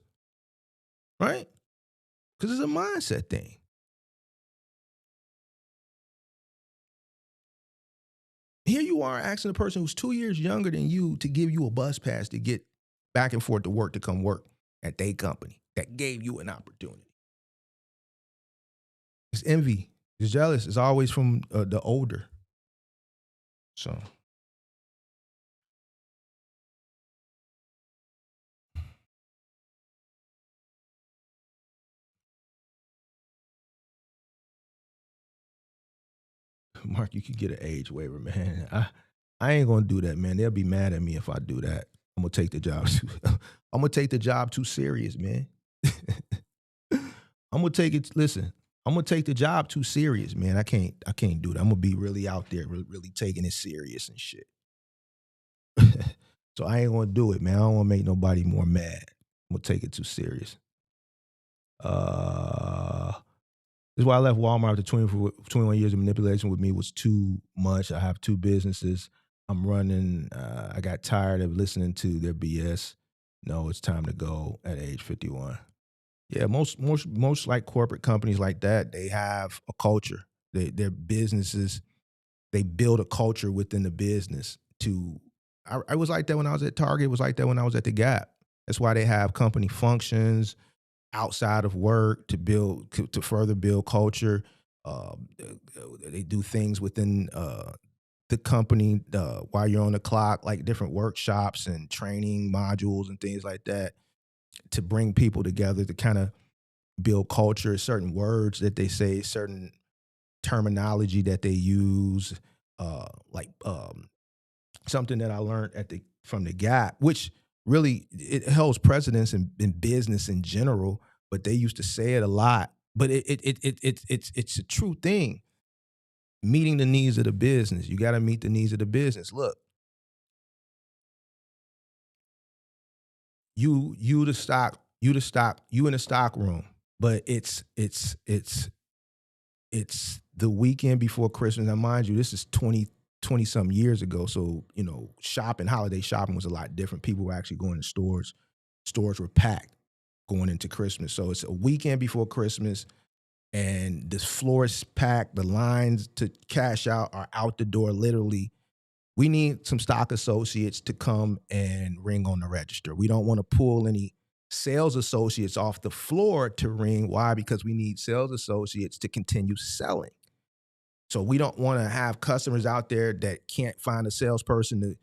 right? Because it's a mindset thing. Here you are asking a person who's 2 years younger than you to give you a bus pass to get back and forth to work, to come work at their company that gave you an opportunity. It's envy. It's jealous. It's always from the older. So. Mark, you could get an age waiver, man. I ain't gonna do that, man. They'll be mad at me if I do that. I'm gonna take the job. I'm gonna take the job too serious, man. I'm gonna take it. Listen, I'm gonna take the job too serious, man. I can't do that. I'm gonna be really out there, really taking it serious and shit. So I ain't gonna do it, man. I don't wanna make nobody more mad. I'm gonna take it too serious. This is why I left Walmart after 21 years of manipulation with me was too much. I have 2 businesses. I'm running. I got tired of listening to their BS. No, it's time to go at age 51. Yeah, most like corporate companies like that, they have a culture. Their businesses, they build a culture within the business. I was like that when I was at Target. It was like that when I was at the Gap. That's why they have company functions outside of work to further build culture. They do things within the company while you're on the clock, like different workshops and training modules and things like that, to bring people together to kind of build culture. Certain words that they say, certain terminology that they use, something that I learned from the Gap, which really it holds precedence in business in general, but they used to say it a lot. But it's a true thing. Meeting the needs of the business. You got to meet the needs of the business. Look, you in the stock room, but it's the weekend before Christmas. Now, mind you, this is 20 some years ago. So, holiday shopping was a lot different. People were actually going to stores. Stores were packed going into Christmas. So it's a weekend before Christmas and this floor is packed. The lines to cash out are out the door literally we need some stock associates to come and ring on the register. We don't want to pull any sales associates off the floor to ring. Why? Because we need sales associates to continue selling. So we don't want to have customers out there that can't find a salesperson to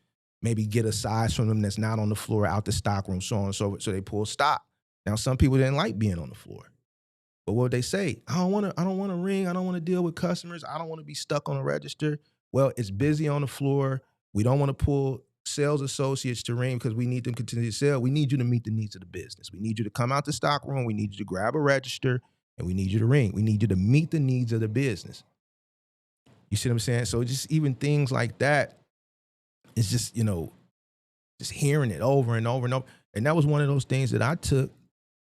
maybe get a size from them that's not on the floor, out the stock room, so on and so forth. So they pull stock. Now, some people didn't like being on the floor. But what would they say? I don't want to ring. I don't want to deal with customers. I don't want to be stuck on a register. Well, it's busy on the floor. We don't want to pull sales associates to ring because we need them to continue to sell. We need you to meet the needs of the business. We need you to come out the stock room. We need you to grab a register, and we need you to ring. We need you to meet the needs of the business. You see what I'm saying? So just even things like that, it's just, just hearing it over and over and over. And that was one of those things that I took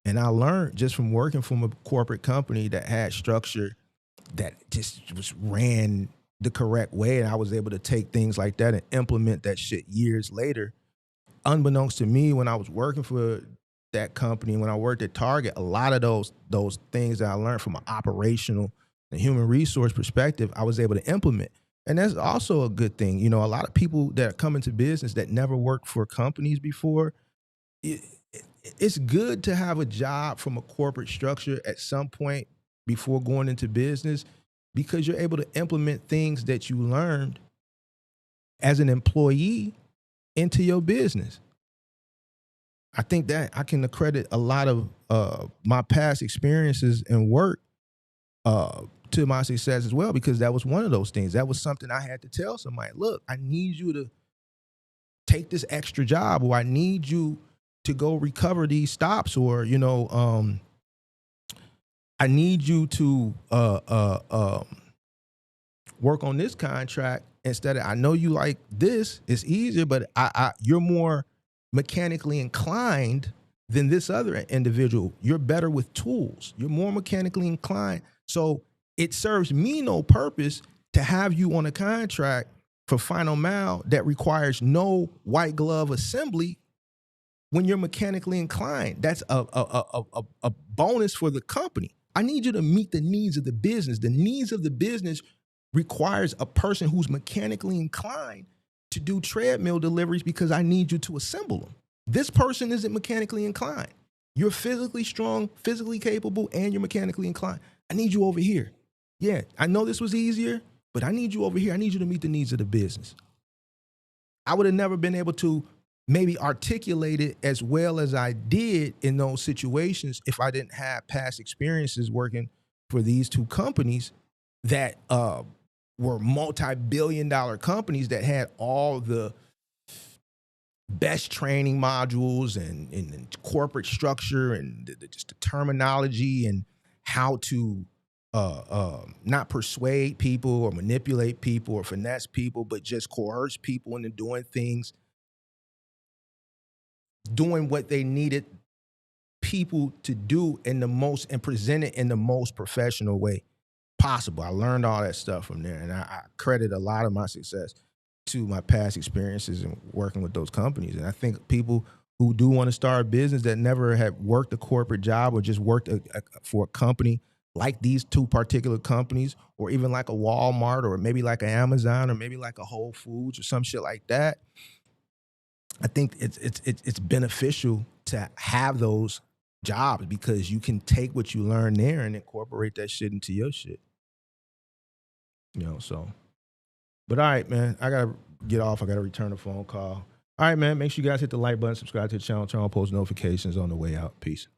and I learned just from working from a corporate company that had structure that just was ran the correct way. And I was able to take things like that and implement that shit years later. Unbeknownst to me, when I was working for that company, when I worked at Target, a lot of those things that I learned from an operational and human resource perspective, I was able to implement. And that's also a good thing. A lot of people that come into business that never worked for companies before, it's good to have a job from a corporate structure at some point before going into business, because you're able to implement things that you learned as an employee into your business. I think that I can accredit a lot of my past experiences and work to my success as well, because that was one of those things. That was something I had to tell somebody, look, I need you to take this extra job, or I need you to go recover these stops, or, I need you to work on this contract instead of, I know you like this, it's easier, but you're more mechanically inclined than this other individual. You're better with tools. You're more mechanically inclined. So it serves me no purpose to have you on a contract for final mile that requires no white glove assembly when you're mechanically inclined. That's a bonus for the company. I need you to meet the needs of the business. The needs of the business requires a person who's mechanically inclined to do treadmill deliveries, because I need you to assemble them. This person isn't mechanically inclined. You're physically strong, physically capable, and you're mechanically inclined. I need you over here. Yeah, I know this was easier, but I need you over here. I need you to meet the needs of the business. I would have never been able to maybe articulate it as well as I did in those situations if I didn't have past experiences working for these two companies that were multi-billion-dollar companies that had all the best training modules and corporate structure and just the terminology and how to not persuade people or manipulate people or finesse people, but just coerce people into doing things, doing what they needed people to do in the most, and present it in the most professional way possible. I learned all that stuff from there, and I credit a lot of my success to my past experiences in working with those companies. And I think people who do want to start a business that never have worked a corporate job or just worked for a company like these two particular companies, or even like a Walmart, or maybe like an Amazon, or maybe like a Whole Foods or some shit like that, I think it's beneficial to have those jobs, because you can take what you learn there and incorporate that shit into your shit. So. But all right, man, I gotta get off. I gotta return a phone call. All right, man, make sure you guys hit the like button, subscribe to the channel, turn on post notifications on the way out. Peace.